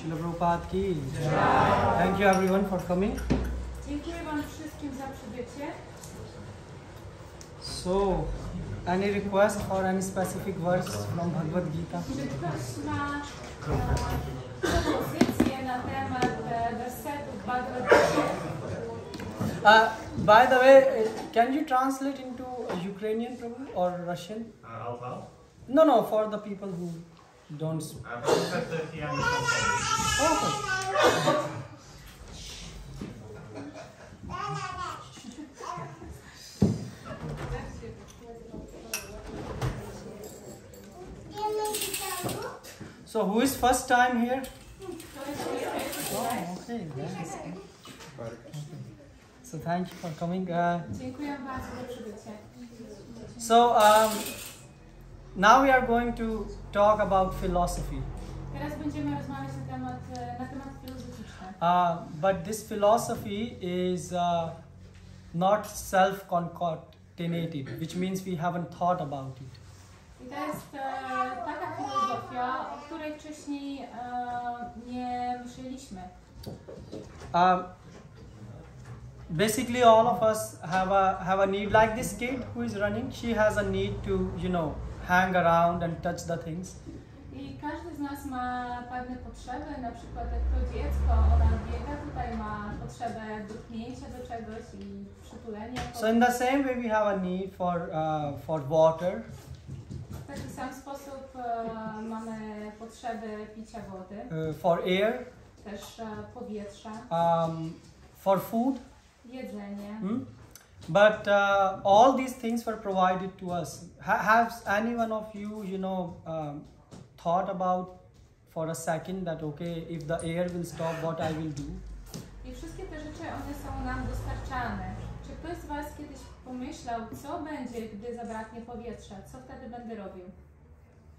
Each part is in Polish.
Srila Prabhupada ki. Thank you everyone for coming. Dziękuję wam wszystkim za przybycie. So, any request for any specific verse from Bhagavad-Gita? Czy ktoś ma propozycje na temat wersetów Bhagavad-Gita? By the way, can you translate into Ukrainian, Prabhu, or Russian? I'll No, for the people who don't speak. Okay. So, who is first time here? Oh, okay. Nice. So, thank you for coming. Dziękuję bardzo za przybycie. So, now we are going to talk about philosophy. Teraz będziemy rozmawiać na temat filozoficzny. But this philosophy is not self-concatenated, which means we haven't thought about it. I to jest taka filozofia, o której wcześniej nie myśleliśmy. Basically, all of us have a need, like this kid who is running. She has a need to, hang around and touch the things. I każdy z nas ma pewne potrzeby, na przykład jak to dziecko, ona biega, tutaj ma potrzebę dotknięcia do czegoś i przytulenia. So in the same way we have a need for water. W taki sam sposób mamy potrzebę picia wody. For air. Też powietrza. For food. Jedzenie. But all these things were provided to us. Has any one of you, thought about for a second that okay, if the air will stop, what I will do? I wszystkie te rzeczy, one są nam dostarczane. Czy ktoś z was kiedyś pomyślał, co będzie, gdy zabraknie powietrza? Co wtedy będę robił?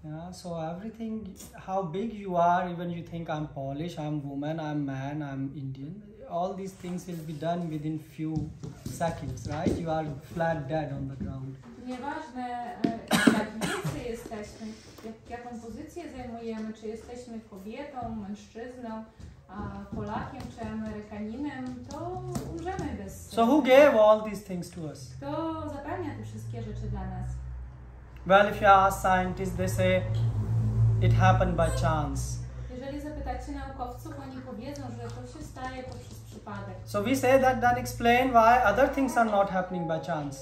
Yeah, so everything, how big you are, even you think I'm Polish, I'm woman, I'm man, I'm Indian, all these things will be done within few seconds, right? You are flat dead on the ground. Nieważne, jak wielcy jesteśmy, jaką pozycję zajmujemy, czy jesteśmy kobietą, mężczyzną, Polakiem czy Amerykaninem, to umrzemy bez... So who gave all these things to us? Kto zapewnia te wszystkie rzeczy dla nas? Well, if you ask scientists, they say it happened by chance. Jeżeli zapytacie naukowców, oni powiedzą, że to się staje poprzez przypadek. So we say that explain why other things are not happening by chance.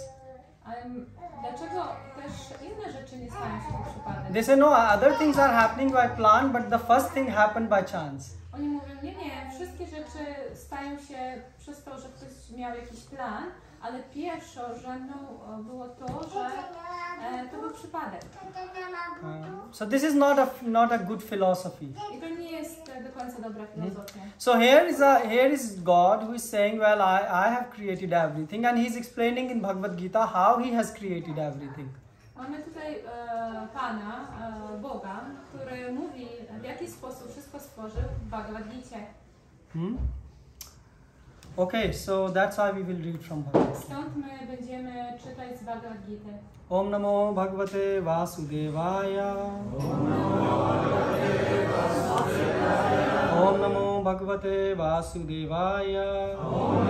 Dlaczego też inne rzeczy nie stają się po przypadek? They say no, other things are happening by plan, but the first thing happened by chance. Oni mówią, nie, wszystkie rzeczy stają się przez to, że ktoś miał jakiś plan, ale pierwszorzędną było to, że to był przypadek. So this is not a good philosophy. I to nie jest do końca dobra filozofia. So here is God who is saying, well, I have created everything, and he is explaining in Bhagavad-Gita how he has created everything. Mamy tutaj Pana, Boga, który mówi, w jaki sposób wszystko stworzył w Bhagavad-Gicie. Okay, so that's why we will read from Bhagavad-Gita. Stąd my będziemy czytać z Bhagavad-Gity. Om Namo Bhagavate Vasudevaya. Om Namo Bhagavate Vasudevaya. Om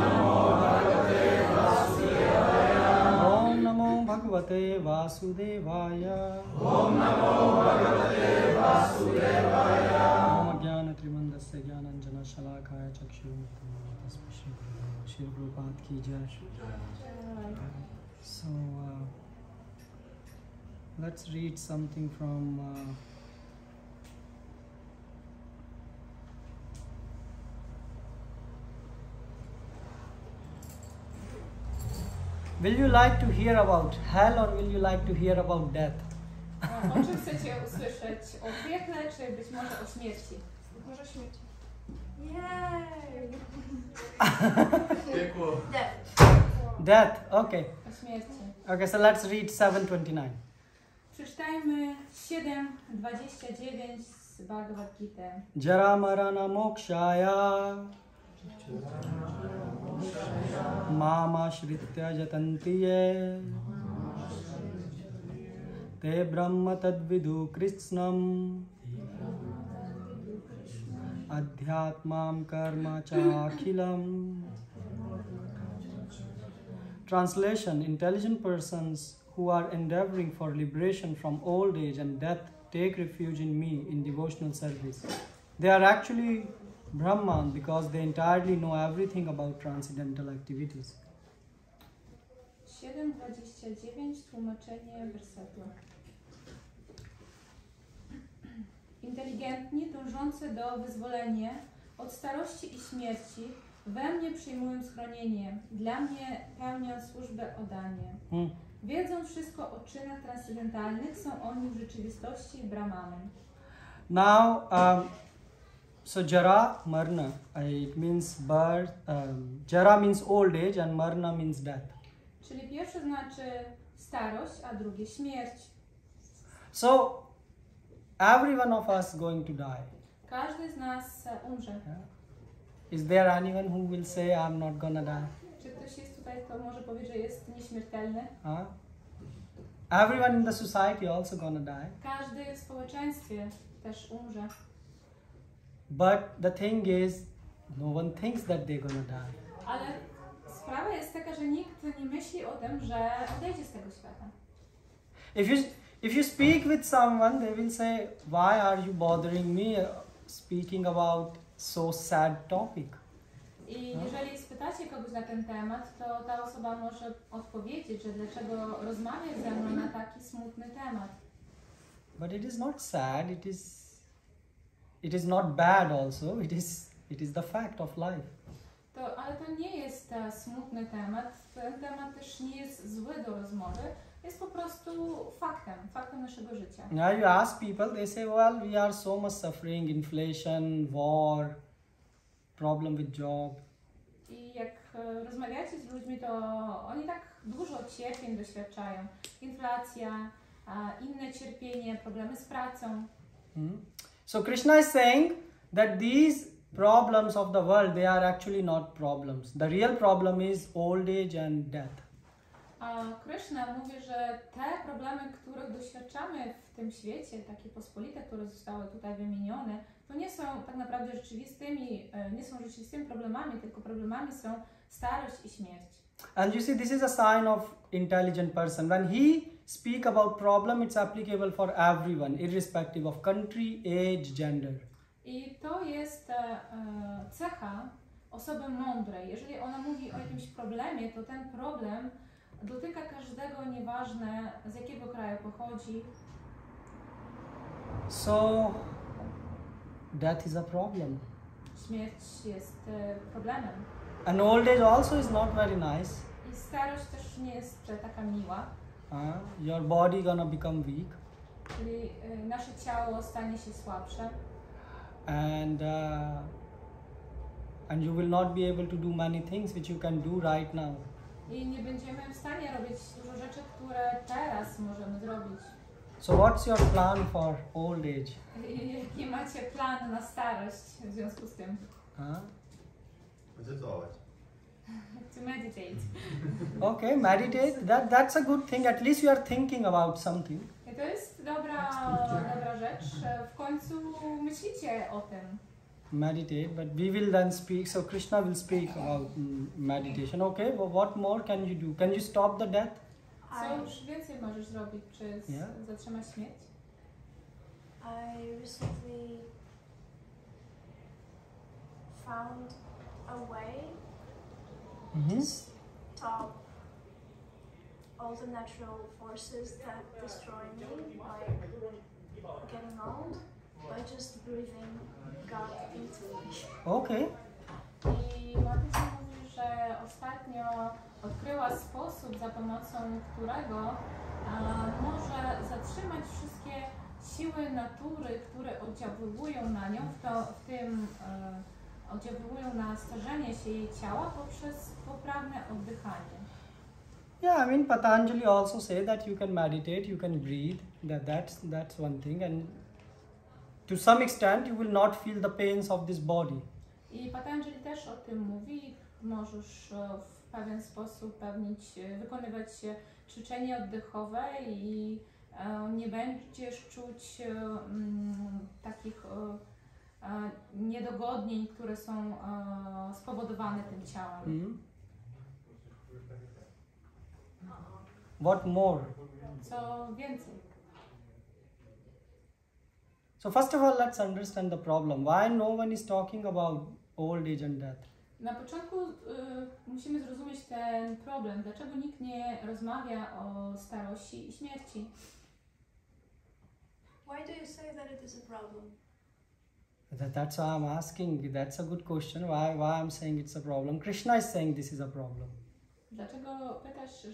Namo Bhagavate Vasudevaya. Om Namo Bhagavate Vasudevaya. Om Jnana Trimandasya Jnananjana Shalakaya Chakshurmati. Shri Prabhupada ki jai. So let's read something from will you like to hear about hell or will you like to hear about death? O czym chcecie usłyszeć? O piekle, czy być może o śmierci? Może śmierci. Jej! Death, okay. O śmierci. Okay, so let's read 7:29. Przeczytajmy 7:29 z Bhagavad-Gita. Jara marana mokshaya mama shritya jatanti ye te brahma tadvidu krishnam adhyatmam karma cha akhilam. Translation: intelligent persons who are endeavoring for liberation from old age and death take refuge in me in devotional service. They are actually Brahman because they entirely know everything about transcendental activities. 7:29 tłumaczenie wersetu. Inteligentni, dążący do wyzwolenia od starości i śmierci, we mnie przyjmują schronienie, dla mnie pełnią służbę oddanie. Wiedzą wszystko o czynach transcendentalnych, są oni w rzeczywistości Brahmanem. Now, so jara, marna, it means birth. Jara means old age and marna means death. Czyli pierwsze znaczy starość, a drugie śmierć. So, every one of us going to die. Każdy z nas umrze. Yeah. Is there anyone who will say, I'm not gonna die? Czy ktoś jest tutaj, kto może powiedzieć, że jest nieśmiertelny? Everyone in the society also gonna die. Każdy w społeczeństwie też umrze. But the thing is, no one thinks that they're gonna die. Ale sprawa jest taka, że nikt nie myśli o tym, że odejdzie z tego świata. If you speak with someone, they will say, why are you bothering me speaking about so sad topic? I jeżeli spytacie kogoś na ten temat, to ta osoba może odpowiedzieć, że dlaczego rozmawiać ze mną na taki smutny temat. But it is not sad, it is not bad also, it is the fact of life. Ale to nie jest smutny temat, ten temat też nie jest zły do rozmowy, jest po prostu faktem naszego życia. Now you ask people, they say, well, we are so much suffering, inflation, war, problem with job. I jak rozmawiacie z ludźmi, to oni tak dużo cierpień doświadczają. Inflacja, inne cierpienie, problemy z pracą. So Krishna is saying that these problems of the world, they are actually not problems. The real problem is old age and death. A Krishna mówi, że te problemy, których doświadczamy w tym świecie, takie pospolite, które zostały tutaj wymienione, to nie są tak naprawdę rzeczywistymi problemami, tylko problemami są starość i śmierć. And you see, this is a sign of intelligent person. When he speak about problem, it's applicable for everyone, irrespective of country, age, gender. I to jest cecha osoby mądrej. Jeżeli ona mówi o jakimś problemie, to ten problem dotyka każdego, nieważne z jakiego kraju pochodzi. So, death is a problem. Śmierć jest problemem. And old age also is not very nice. I starość też nie jest taka miła. Your body gonna become weak. Czyli nasze ciało stanie się słabsze. And you will not be able to do many things which you can do right now. I nie będziemy w stanie robić dużo rzeczy, które teraz możemy zrobić. So what's your plan for old age? Jaki macie plan na starość w związku z tym? Medytować. To meditate. Okay, meditate. That's a good thing. At least you are thinking about something. I to jest dobra rzecz. W końcu myślicie o tym. Meditate, but we will then speak. So Krishna will speak about meditation. Okay, well, what more can you do? Can you stop the death? Co już więcej możesz zrobić, czy zatrzymać śmierć? I recently found a way to stop all the natural forces that destroy me, like getting old, by just breathing God into me. Okay. I Matysia mówi, że ostatnio odkryła sposób, za pomocą którego może zatrzymać wszystkie siły natury, które oddziałują na nią, w tym oddziałują na starzenie się jej ciała poprzez poprawne oddychanie. Yeah, I mean Patanjali also say that you can meditate, you can breathe. That's one thing, and to some extent you will not feel the pains of this body. I Patanjali też o tym mówi. Możesz w pewien sposób wykonywać ćwiczenie oddechowe i nie będziesz czuć takich niedogodnień, które są spowodowane tym ciałem. What more? Co więcej. So first of all, let's understand the problem. Why no one is talking about old age and death? Na początku musimy zrozumieć ten problem. Dlaczego nikt nie rozmawia o starości i śmierci? Why do you say that it is a problem? That's why I'm asking. That's a good question. Why I'm saying it's a problem? Krishna is saying this is a problem. Dlaczego pytasz,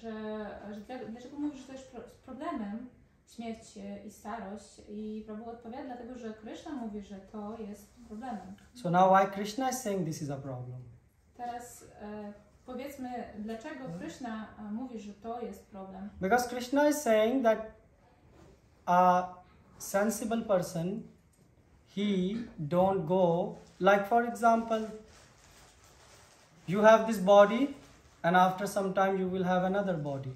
dlaczego mówisz, że to jest problemem śmierć i starość? I Prabhu odpowiada, dlatego że Krishna mówi, że to jest problemem. So now why Krishna is saying this is a problem? Teraz powiedzmy, dlaczego Krishna mówi, że to jest problem. Because Krishna is saying that a sensible person, he don't go, like for example, you have this body and after some time you will have another body.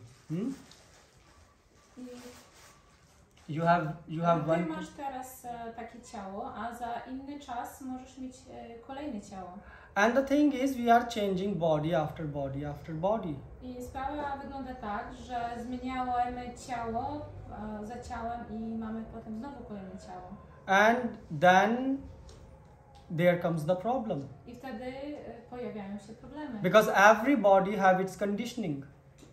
You have Ty one. masz teraz takie ciało, a za inny czas możesz mieć kolejne ciało. And the thing is, we are changing body after body after body. I sprawa wygląda tak, że zmieniamy ciało za ciałem i mamy potem znowu kolejne ciało. And then there comes the problem. I wtedy pojawiają się problemy. Because every body have its conditioning.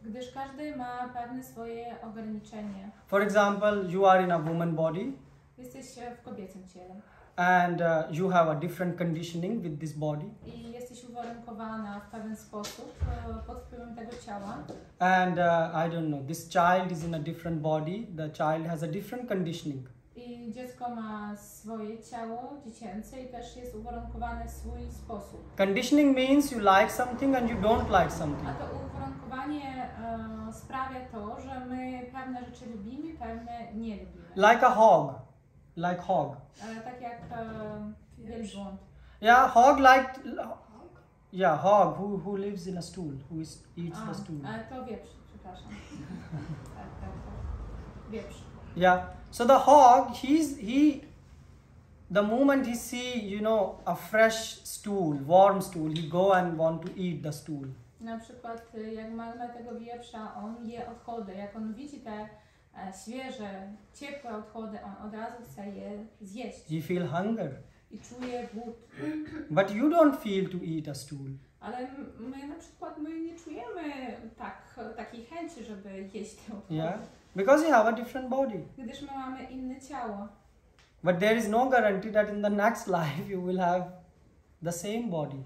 Gdyż każdy ma pewne swoje ograniczenie. For example, you are in a woman body. Jesteś w kobiecym ciele. And you have a different conditioning with this body. I jesteś uwarunkowana w pewien sposób pod wpływem tego ciała. And I don't know, this child is in a different body. The child has a different conditioning. I dziecko ma swoje ciało dziecięce i też jest uwarunkowane w swój sposób. Conditioning means you like something and you don't like something. A to uwarunkowanie sprawia to, że my pewne rzeczy lubimy, pewne nie lubimy. Like a hog. Like hog. Tak jak wielbłąd. Yeah, hog like... Yeah, hog who lives in a stool, eats the stool. To wieprz, przepraszam. tak. Wieprz. Yeah. So the hog, the moment he see, you know, a fresh stool, warm stool, he go and want to eat the stool. Na przykład jak mamy tego wieprza, on je odchody. Jak on widzi te świeże, ciepłe odchody, on od razu chce je zjeść. He feel hunger. I czuje głód. But you don't feel to eat a stool. Ale my na przykład nie czujemy takiej chęci, żeby jeść te odchody. Yeah. Because you have a different body. Gdyż my mamy inne ciało. But there is no guarantee that in the next life you will have the same body.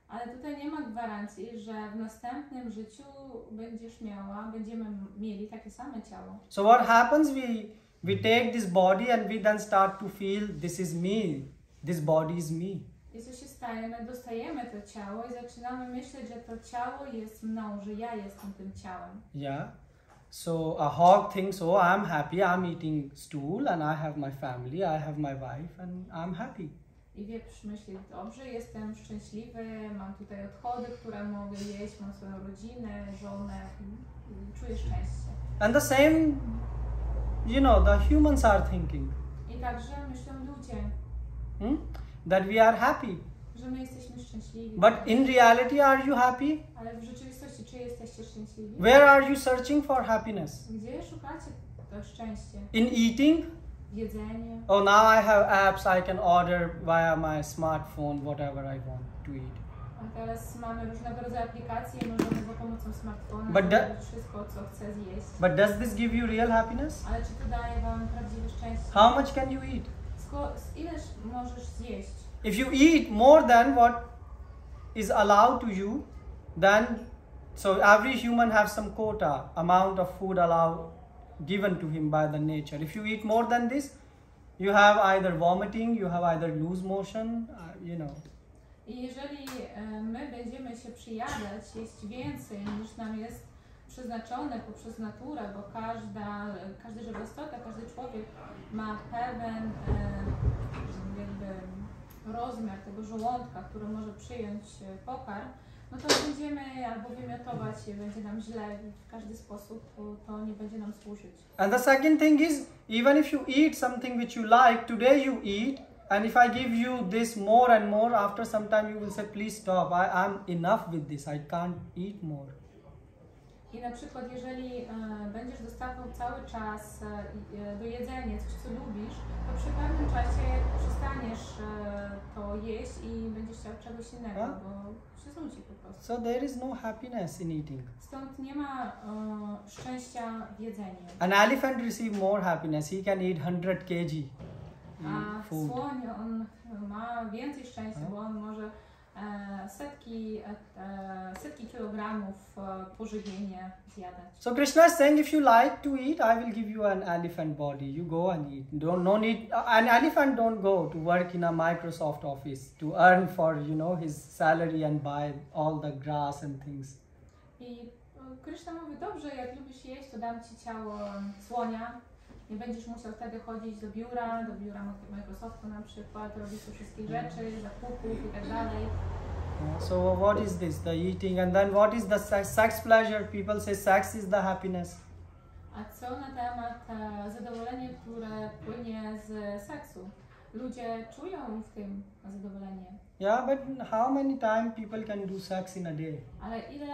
Ale tutaj nie ma gwarancji, że w następnym życiu będziemy mieli takie same ciało. So what happens, we take this body and we then start to feel this is me, this body is me. I co się staje? My dostajemy to ciało i zaczynamy myśleć, że to ciało jest mną, że ja jestem tym ciałem. Yeah. So a hog thinks, oh, I'm happy, I'm eating stool and I have my family, I have my wife and I'm happy. I wieprz myśli, dobrze, jestem szczęśliwy, mam tutaj odchody, które mogę jeść, mam swoją rodzinę, żonę i czuję szczęście. And the same, you know, the humans are thinking. I także myślą ludzie. That we are happy. Że my jesteśmy szczęśliwi. But in reality, are you happy? Ale w rzeczywistości, czy jesteście szczęśliwi? Where are you searching for happiness? Gdzie szukacie to szczęście? In eating? W jedzeniu. Oh, now I have apps, I can order via my smartphone whatever I want to eat. A teraz mamy różnego rodzaju aplikacje i możemy za pomocą smartfona But zrobić wszystko, co chcę zjeść. But does this give you real happiness? Ale czy to daje wam prawdziwe szczęście? How much can you eat? Ileż możesz zjeść? If you eat more than what is allowed to you, then so every human have some quota amount of food given to him by the nature. If you eat more than this, you have either vomiting, you have either loose motion, you know. I jeżeli my będziemy się przyjadać, jeść więcej niż nam jest przeznaczone poprzez naturę, bo każda żywa istota, każdy człowiek ma pewien rozmiar tego żołądka, który może przyjąć pokarm, no to będziemy albo wymiotować, będzie nam źle w każdy sposób, to nie będzie nam służyć. And the second thing is, even if you eat something which you like, today you eat, And if I give you this more and more, after some time you will say, please stop, I'm enough with this, I can't eat more. I na przykład, jeżeli będziesz dostawał cały czas do jedzenia coś, co lubisz, to przy pewnym czasie przestaniesz to jeść i będziesz chciał czegoś innego, bo się znudzi po prostu. So there is no happiness in eating. Stąd nie ma szczęścia w jedzeniu. An elephant receives more happiness. He can eat 100 kg A food. słoń, on ma więcej szczęścia, bo on może setki kilogramów pożywienia zjadać. So Krishna is saying, if you like to eat, I will give you an elephant body. You go and eat. No need. An elephant don't go to work in a Microsoft office to earn for his salary and buy all the grass and things. I Krishna mówi, dobrze, jak lubisz jeść, to dam ci ciało słonia. Nie będziesz musiał wtedy chodzić do biura Microsoftu na przykład, robić te wszystkie rzeczy, zakupów i tak dalej. So what is this? The eating, and then what is the sex pleasure? People say sex is the happiness. A co na temat zadowolenia, które płynie z seksu? Ludzie czują w tym zadowolenie. Yeah, but how many times people can do sex in a day? Ale ile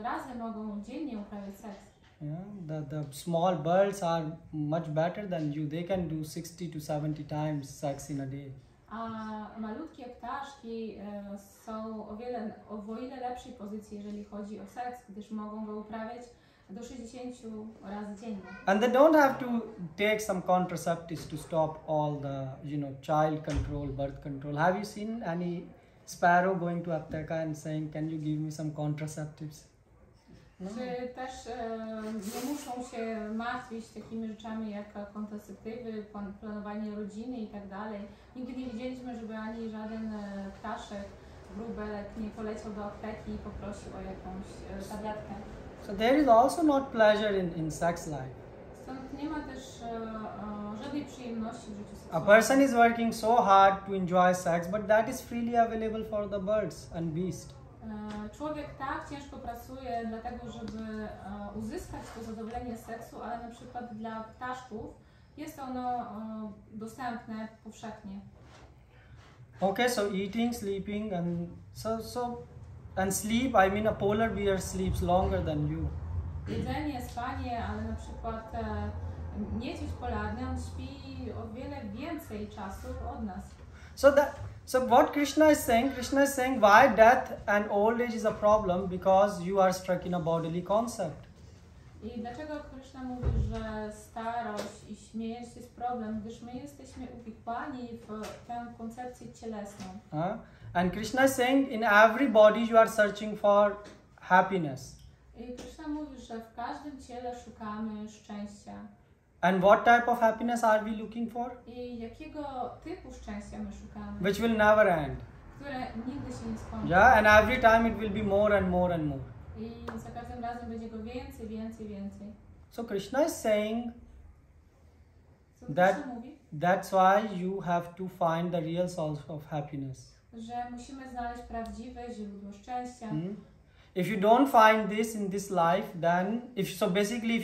razy mogą dziennie uprawiać seks? Yeah, the small birds are much better than you. They can do 60 to 70 times sex in a day. A malutkie ptaszki są o wiele lepszej pozycji, jeżeli chodzi o seks, gdyż mogą go uprawiać do 60 razy dziennie. And they don't have to take some contraceptives to stop all the, child control, birth control. Have you seen any sparrow going to apteka and saying, can you give me some contraceptives? No. Czy też nie muszą się martwić takimi rzeczami jak kontraceptywy, planowanie rodziny i tak dalej. Nigdy nie widzieliśmy, żeby ani żaden ptaszek, wróbelek nie poleciał do apteki i poprosił o jakąś tabletkę. So there is also not pleasure in sex life. Stąd nie ma też żadnej przyjemności w życiu A seksualnym. person is working so hard to enjoy sex, but that is freely available for the birds and beasts. Człowiek tak ciężko pracuje dlatego, żeby uzyskać to zadowolenie seksu, ale na przykład dla ptaszków jest ono dostępne powszechnie. Okay, so eating, sleeping, and and sleep. I mean, a polar bear sleeps longer than you. Jedzenie, spanie, ale na przykład niedźwiedź polarny, on śpi o wiele więcej czasu od nas. So what Krishna is saying why death and old age is a problem, because you are stuck in a bodily concept. I dlaczego Krishna mówi, że starość i śmierć jest problem, gdyż my jesteśmy uwikłani w tę koncepcję cielesną. And Krishna is saying in every body you are searching for happiness. I Krishna mówi, że w każdym ciele szukamy szczęścia. And what type of happiness are we looking for? I jakiego typu szczęścia my szukamy? Which will never end. Które nigdy się nie skończy. Yeah, and every time it will be more and more and more. I za każdym razem będzie go więcej, więcej, więcej. So Krishna is saying Co Krishna mówi? that's why you have to find the real source of happiness. Że musimy znaleźć prawdziwe źródło szczęścia. If you don't find this in this life, then if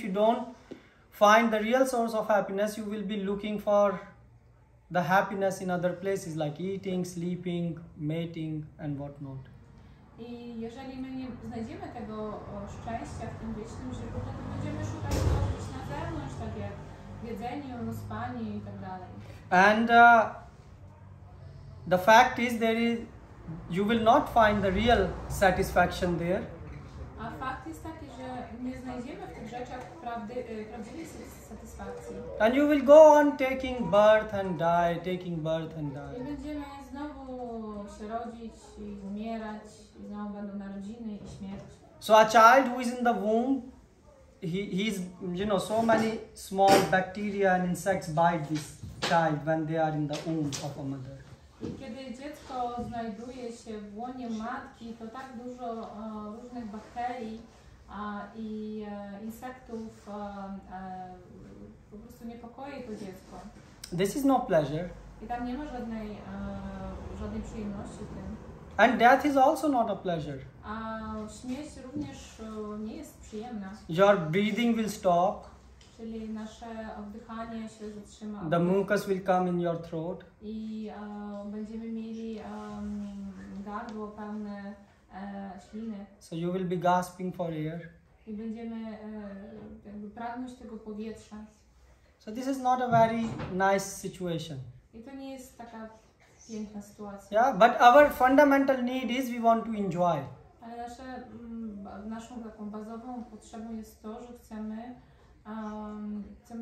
you don't find the real source of happiness, you will be looking for the happiness in other places like eating, sleeping, mating and whatnot. I jeżeli my nie znajdziemy tego szczęścia w tym wiecznym źródle, to będziemy szukać go gdzieś na zewnątrz, tak jak w jedzeniu, spaniu i tak dalej. And the fact is you will not find the real satisfaction there. A fakt jest taki, że nie znajdziemy w tych rzeczach prawdziwej satysfakcji. And you will go on taking birth and die, I będziemy znowu się rodzić i umierać, i znowu będą narodziny i śmierć. So a child who is in the womb, he's so many small bacteria and insects bite this child when they are in the womb of a mother. I kiedy dziecko znajduje się w łonie matki, to tak dużo różnych bakterii i insektów po prostu niepokoi to dziecko. This is no pleasure. I tam nie ma żadnej przyjemności w tym. And death is also not a pleasure. A śmierć również nie jest przyjemna. Your breathing will stop. czyli nasze oddychanie się zatrzyma. The mucus will come in your throat. I będziemy mieli gardło pełne śliny. So you will be gasping for air. I będziemy jakby pragnąć tego powietrza. So this is not a very nice situation. I to nie jest taka piękna sytuacja. Yeah, but our fundamental need is we want to enjoy. Ale naszą taką bazową potrzebą jest to, że chcemy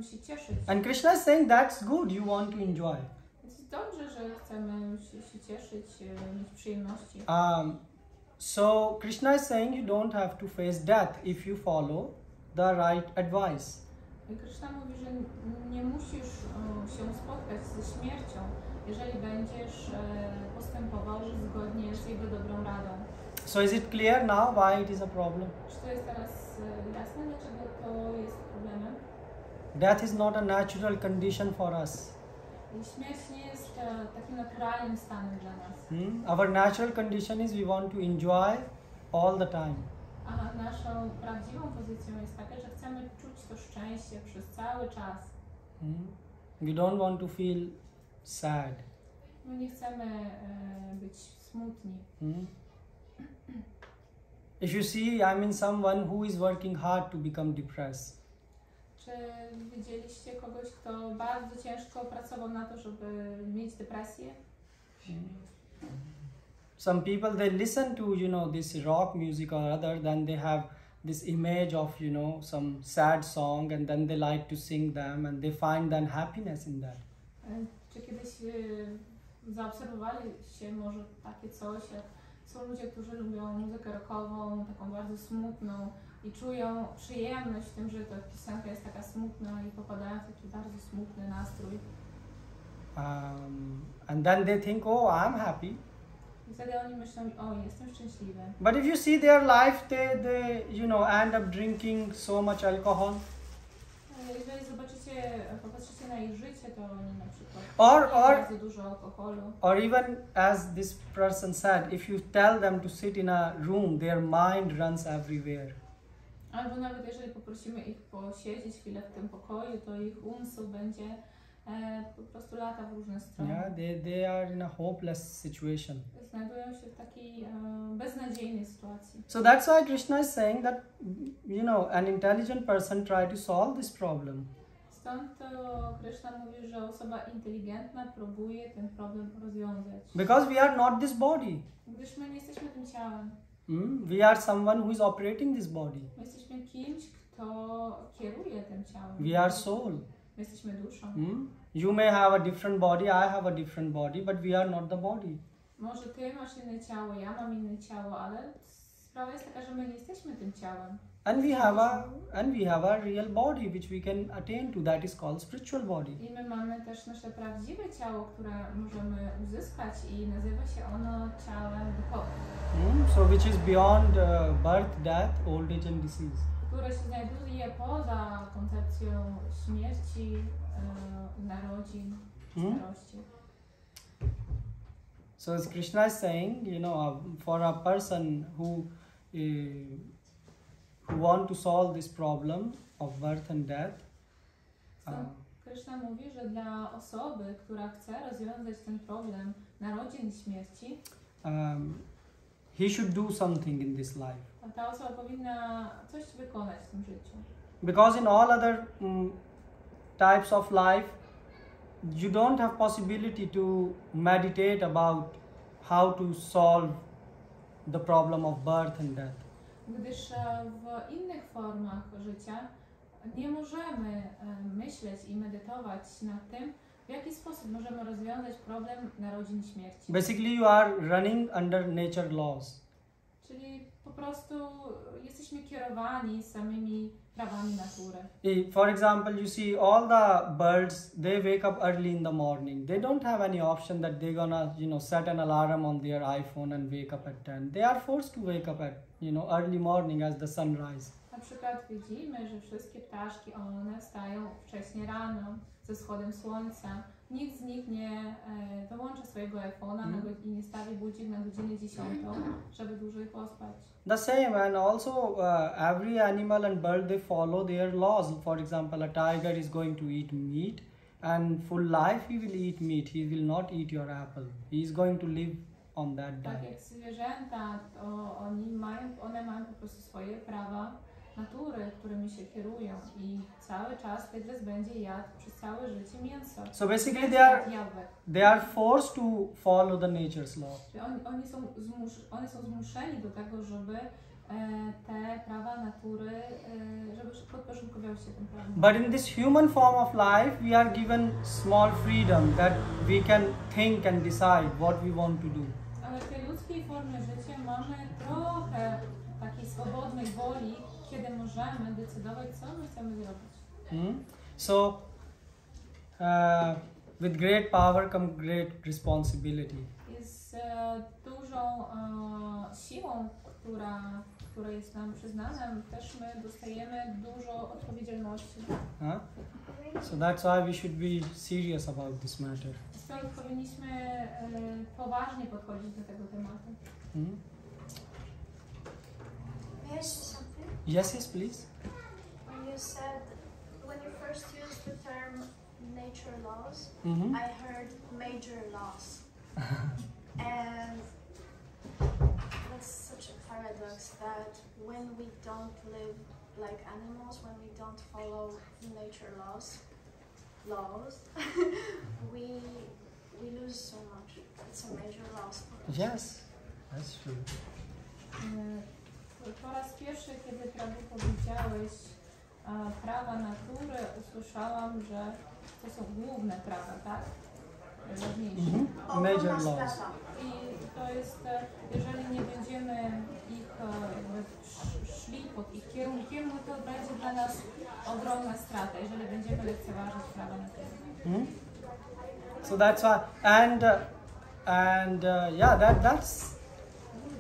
się cieszyć. And Krishna is saying that's good, you want to enjoy. Jest dobrze, że chcemy się cieszyć, mieć przyjemności. So Krishna is saying you don't have to face death if you follow the right advice. I Krishna mówi, że nie musisz się spotkać ze śmiercią, jeżeli będziesz postępował zgodnie z jego dobrą radą. So is it clear now why it is a problem? Czy to jest teraz jasne, dlaczego to jest problemem? Death is not a natural condition for us. I śmierć nie jest takim naturalnym stanem dla nas. Our natural condition is we want to enjoy all the time. A naszą prawdziwą pozycją jest taka, że chcemy czuć to szczęście przez cały czas. We don't want to feel sad. My nie chcemy być smutni. If you see, I mean someone who is working hard to become depressed. Czy widzieliście kogoś, kto bardzo ciężko pracował na to, żeby mieć depresję? Some people, they listen to, this rock music or other, then they have this image of, some sad song, and then they like to sing them, and they find then happiness in that. Czy kiedyś zaobserwowaliście może takie coś, jak są ludzie, którzy lubią muzykę rockową, taką bardzo smutną i czują przyjemność w tym, że ta piosenka jest taka smutna i popadają w taki bardzo smutny nastrój. And then they think, oh, I'm happy. I wtedy oni myślą, o, jestem szczęśliwy. But if you see their life, they end up drinking so much alcohol. Jeżeli popatrzycie na ich życie, to oni na przykład Or bardzo dużo alkoholu. Or even as this person said, if you tell them to sit in a room, their mind runs everywhere. Albo nawet jeżeli poprosimy ich posiedzieć chwilę w tym pokoju, to ich umysł będzie po prostu lata w różne strony. Yeah, they are in a hopeless situation. Znajdują się w takiej beznadziejnej sytuacji. So that's why Krishna is saying that, an intelligent person try to solve this problem. Stąd to Krishna mówi, że osoba inteligentna próbuje ten problem rozwiązać. Because we are not this body. Gdyż my nie jesteśmy tym ciałem. We are someone who is operating this body. My jesteśmy kimś, kto kieruje tym ciałem. We are soul. My jesteśmy duszą. You may have a different body, I have a different body, but we are not the body. Może ty masz inne ciało, ja mam inne ciało, ale sprawa jest taka, że my nie jesteśmy tym ciałem. And we have a real body which we can attain to, that is called spiritual body. I my mamy też nasze prawdziwe ciało, które możemy uzyskać i nazywa się ono ciałem duchowym. So which is beyond birth, death, old age and disease. Które się znajduje poza koncepcją śmierci, narodzin, starości. So as Krishna is saying, for a person who want to solve this problem of birth and death, Krishna mówi, że dla osoby, która chce rozwiązać ten problem narodzin i śmierci, he should do something in this life. ta osoba powinna coś wykonać w tym życiu. Because in all other types of life, you don't have possibility to meditate about how to solve the problem of birth and death. Gdyż w innych formach życia nie możemy myśleć i medytować nad tym, w jaki sposób możemy rozwiązać problem narodzin i śmierci. Basically, you are running under nature laws. Czyli po prostu jesteśmy kierowani samymi prawami natury. For example, you see all the birds, they wake up early in the morning. They don't have any option that they're gonna, set an alarm on their iPhone and wake up at 10. They are forced to wake up at, early morning as the sun rises. Na przykład widzimy, że wszystkie ptaszki, one wstają wcześnie rano, ze wschodem słońca. Nikt z nich nie wyłącza swojego iPhone'a i nie stawi budzik na godzinę 10, żeby dłużej pospać. The same, and also every animal and bird, they follow their laws. For example, a tiger is going to eat meat, and full life he will eat meat. He will not eat your apple. He is going to live on that Tak diet. jak zwierzęta, to one mają po prostu swoje prawa natury, którymi się kierują i cały czas tygrys będzie jadł przez całe życie mięso. So basically Jabłek. they are forced to follow the nature's law. Czyli one są zmuszeni do tego, żeby te prawa natury, żeby podporządkowały się tym prawom. But in this human form of life, we are given small freedom that we can think and decide what we want to do. Ale w tej ludzkiej formie życia mamy trochę takiej swobodnej woli, kiedy możemy decydować, co my chcemy zrobić. So, with great power comes great responsibility. Z dużą siłą, która jest nam przyznana, też my dostajemy dużo odpowiedzialności. So that's why we should be serious about this matter. Stąd powinniśmy poważnie podchodzić do tego tematu. May I say something? Yes, please. When you first used the term nature laws, I heard major laws. And that's such a paradox that when we don't live like animals, when we don't follow nature laws, we lose so much. It's a major loss for us. Yes, that's true. Po raz pierwszy, kiedy Prabhu powiedziałeś prawa natury, usłyszałam, że to są główne prawa, tak? Ważniejsze. Major laws. I to jest, jeżeli nie będziemy ich szli pod ich kierunkiem, no to będzie dla nas ogromna strata, jeżeli będziemy lekceważyć prawa natury. So that's why, and yeah,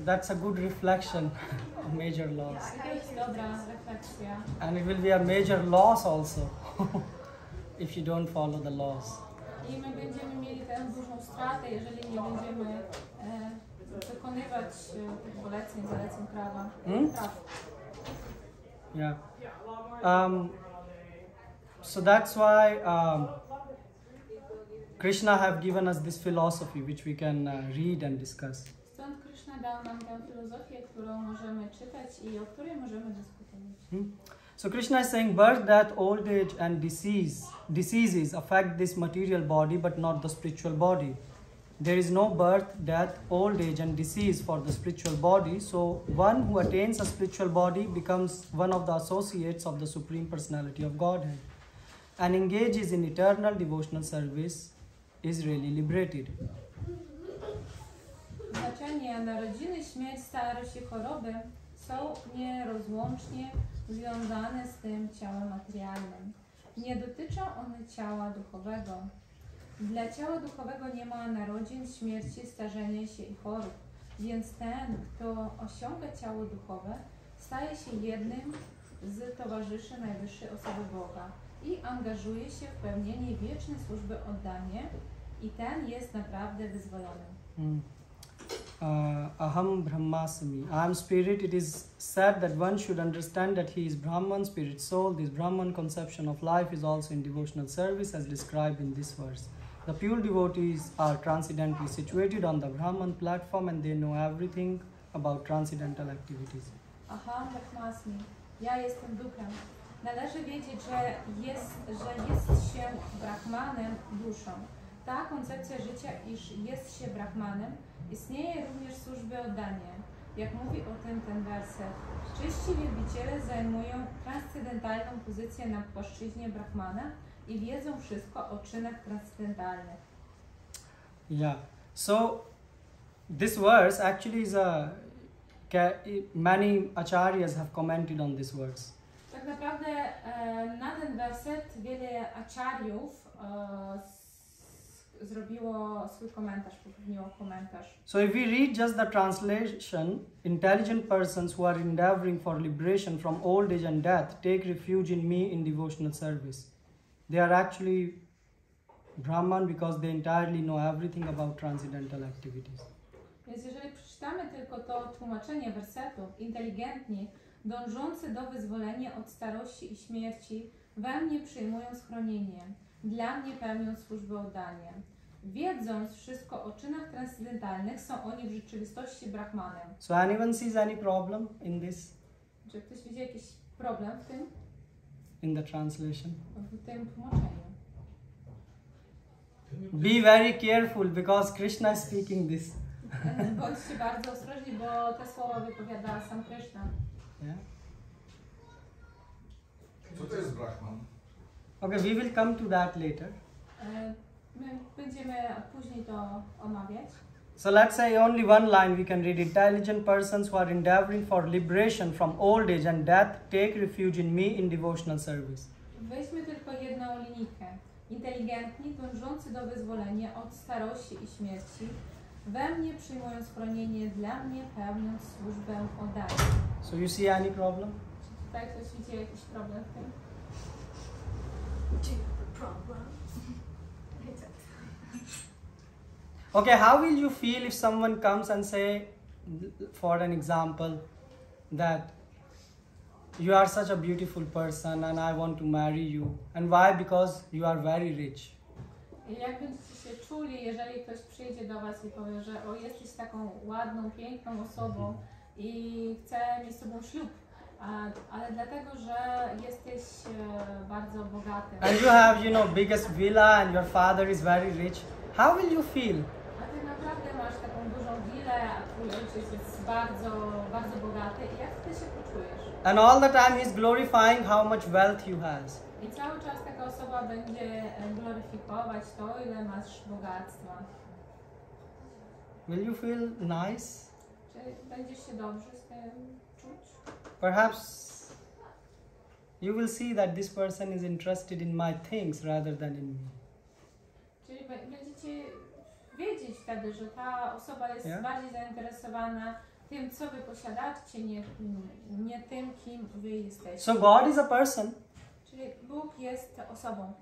that's a good reflection of major laws. To jest dobra refleksja. And it will be a major loss also if you don't follow the laws. I my będziemy mieli tę dużą stratę, jeżeli nie będziemy wykonywać tych zaleceń prawa. Yeah. So that's why Krishna have given us this philosophy which we can read and discuss. Stąd Krishna dał nam tę filozofię, którą możemy czytać i o której możemy dyskutować. So Krishna is saying birth, death, old age and diseases affect this material body but not the spiritual body. There is no birth, death, old age and disease for the spiritual body. So one who attains a spiritual body becomes one of the associates of the Supreme Personality of Godhead and engages in eternal devotional service is really liberated. Znaczenie narodziny, śmierć, starość i choroby są nierozłącznie związane z tym ciałem materialnym. Nie dotyczą one ciała duchowego. Dla ciała duchowego nie ma narodzin, śmierci, starzenia się i chorób, więc ten, kto osiąga ciało duchowe, staje się jednym z towarzyszy najwyższej osoby Boga i angażuje się w pełnienie wiecznej służby oddanie i ten jest naprawdę wyzwolony. Aham Brahmasmi. I am spirit. It is said that one should understand that he is Brahman, spirit soul. This Brahman conception of life is also in devotional service as described in this verse. The pure devotees are transcendently situated on the Brahman platform and they know everything about transcendental activities. Aham Brahmasmi. Ja jestem duchem. Należy wiedzieć, że jest się Brahmanem duszą. Ta koncepcja życia, iż jest się Brahmanem, istnieje również w służbie oddania. Jak mówi o tym ten werset, czyści wielbiciele zajmują transcendentalną pozycję na płaszczyźnie Brahmana i wiedzą wszystko o czynach transcendentalnych. Yeah. So this verse actually is many acharyas have commented on this verse. Tak naprawdę na ten werset wiele acharyów zrobiło swój komentarz, popełniło komentarz. So if we read just the translation, intelligent persons who are endeavoring for liberation from old age and death take refuge in me in devotional service. They are actually Brahman because they entirely know everything about transcendental activities. Więc jeżeli przeczytamy tylko to tłumaczenie wersetu, inteligentni, dążący do wyzwolenia od starości i śmierci, we mnie przyjmują schronienie, dla mnie pełnią służbę oddania. Wiedząc wszystko o czynach transcendentalnych, są oni w rzeczywistości Brahmanem. So anyone sees any problem in this? Czy ktoś widzi jakiś problem w tym? In the translation? W tym tłumaczeniu. Be very careful because Krishna is speaking this. Bądźcie bardzo ostrożni, bo te słowa wypowiada sam Krishna. Yeah. Co to jest Brahman? Okay, we will come to that later. My będziemy później to omawiać. So let's say only one line we can read. Intelligent persons who are endeavoring for liberation from old age and death take refuge in me in devotional service. Weźmy tylko jedną linijkę. Inteligentni, dążący do wyzwolenia od starości i śmierci, we mnie przyjmują schronienie, dla mnie pełniąc służbę oddania. So you see any problem? Czy tutaj ktoś widzi jakiś problem w tym? Do you have a problem? Okay, how will you feel if someone comes and say, for an example, that you are such a beautiful person and I want to marry you. And why? Because you are very rich. Jak będziecie się czuli, jeżeli ktoś przyjdzie do was i powie, że o, jesteś taką ładną, piękną osobą i chce mieć z tobą ślub, ale dlatego, że jesteś bardzo bogaty. And you have, you know, biggest villa and your father is very rich. How will you feel? A ty naprawdę masz taką dużą willę, a twój ojciec jest bardzo, bardzo bogaty. I jak ty się poczujesz? And all the time he's glorifying how much wealth you has. I cały czas taka osoba będzie gloryfikować to, ile masz bogactwa. Will you feel nice? Czy będziesz się dobrze z tym czuć? Perhaps you will see that this person is interested in my things rather than in me. Czyli będziecie wiedzieć wtedy, że ta osoba jest bardziej zainteresowana tym, co wy posiadacie, nie tym, kim wy jesteście. So God is a person. Czyli Bóg jest osobą.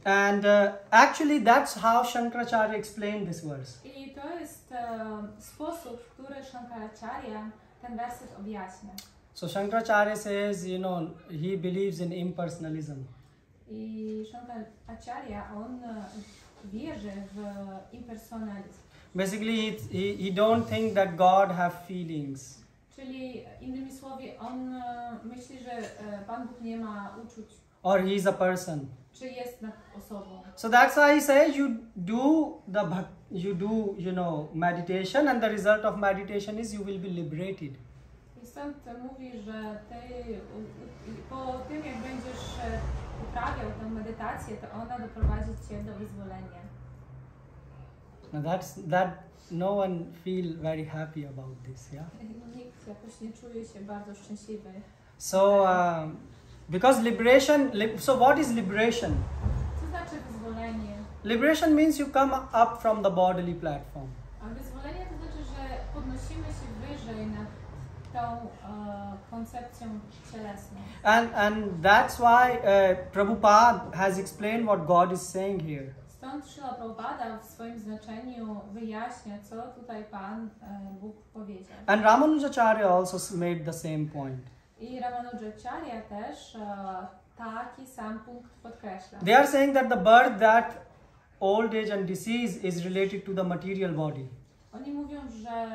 And actually that's how Shankaracharya explained this verse. I to jest sposób, w który Shankaracharya ten werset objaśnia. So Shankaracharya says, you know, he believes in impersonalism. I Shankaracharya, on wierzy w impersonalizm. Basically, he don't think that God have feelings. Czyli innymi słowy, on myśli, że Pan Bóg nie ma uczuć. Or he is a person. Czy jest osobą. So that's why he says you do meditation, and the result of meditation is you will be liberated. I stąd mówi, że ty po tym, jak będziesz uprawiał tę medytację, to ona doprowadzi cię do wyzwolenia. Now that no one feel very happy about this, yeah. Nikt jakoś nie czuje się bardzo szczęśliwy. So because liberation, so what is liberation? Co znaczy wyzwolenie? Liberation means you come up from the bodily platform. A wyzwolenie to znaczy, że podnosimy się wyżej nad tą koncepcją cielesną. And that's why Prabhupada has explained what God is saying here. Stąd Śrīla Prabhupada w swoim znaczeniu wyjaśnia, co tutaj Pan Bóg powiedział. And Ramanujacharya also made the same point. I Ramanujacharya też taki sam punkt podkreśla. They are saying that the birth, that old age and disease is related to the material body. Oni mówią, że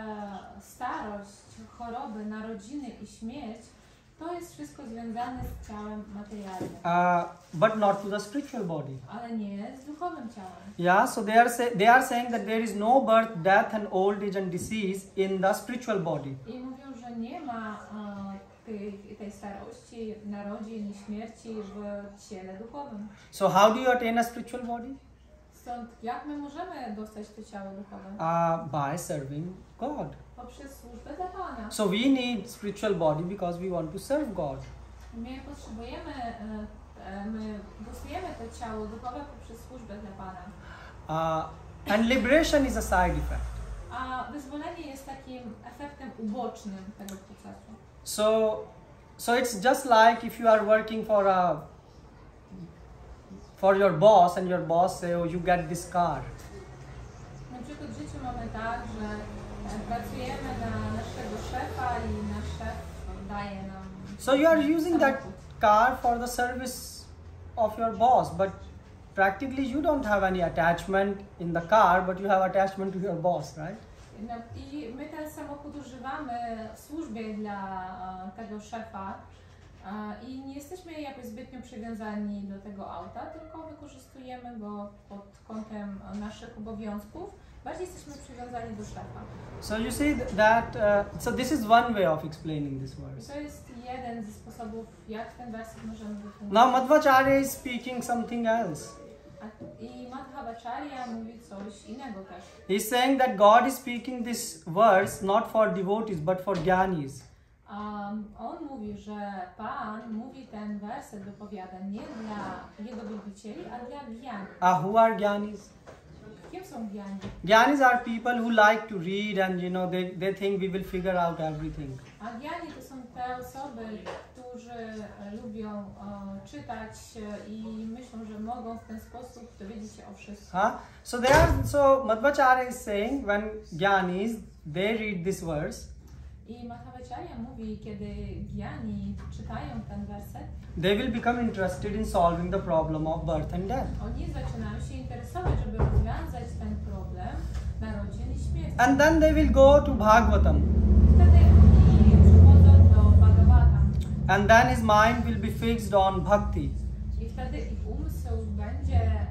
starość, choroby, narodziny i śmierć to jest wszystko związane z ciałem materialnym. But not to the spiritual body. Ale nie z duchowym ciałem. Yeah, so they are saying that there is no birth, death and old age and disease in the spiritual body. I mówią, że nie ma tej starości, narodzin i śmierci w ciele duchowym. So how do you attain a spiritual body? Stąd jak my możemy dostać to ciało duchowe? By serving God. Poprzez służbę dla Pana. So we need spiritual body because we want to serve God. My potrzebujemy, my dostajemy to ciało duchowe poprzez służbę dla Pana. And liberation is a side effect. A wyzwolenie jest takim efektem ubocznym tego procesu. So it's just like if you are working for for your boss and your boss say, oh, you get this car. Na przykład w życiu mamy tak, że pracujemy na naszego szefa i nasz szef daje nam. So you are using that car for the service of your boss, but practically you don't have any attachment in the car, but you have attachment to your boss, right? No, i my ten samochód używamy w służbie dla tego szefa i nie jesteśmy jakoś zbytnio przywiązani do tego auta, tylko wykorzystujemy go pod kątem naszych obowiązków. Bardziej jesteśmy przywiązani do szefa. So you see that, so this is one way of explaining this verse. To jest jeden ze sposobów, jak ten werset możemy wytłumaczyć. Now Madhvacharya is speaking something else. I Madhvacharya mówi coś innego też. He's saying that God is speaking this verse not for devotees but for jnanis. On mówi, że Pan mówi ten werset, wypowiada nie dla jego wielbicieli, a dla gnani. Who are jnanis? Kim są gnani? Jnanis are people who like to read and they think we will figure out everything. A gnani to są te osoby, którzy lubią czytać i myślą, że mogą w ten sposób dowiedzieć się o wszystkim. So Madhvacharya is saying when jnanis they read this verse, i Madhvacharya mówi, kiedy gnani czytają ten werset, they will become interested in solving the problem of birth and death. Oni zaczynają się interesować, żeby rozwiązać ten problem narodzin i śmierci. And then they will go to Bhagavatam. Wtedy oni przychodzą do Bhagavatam. And then his mind will be fixed on bhakti. I wtedy ich umysł będzie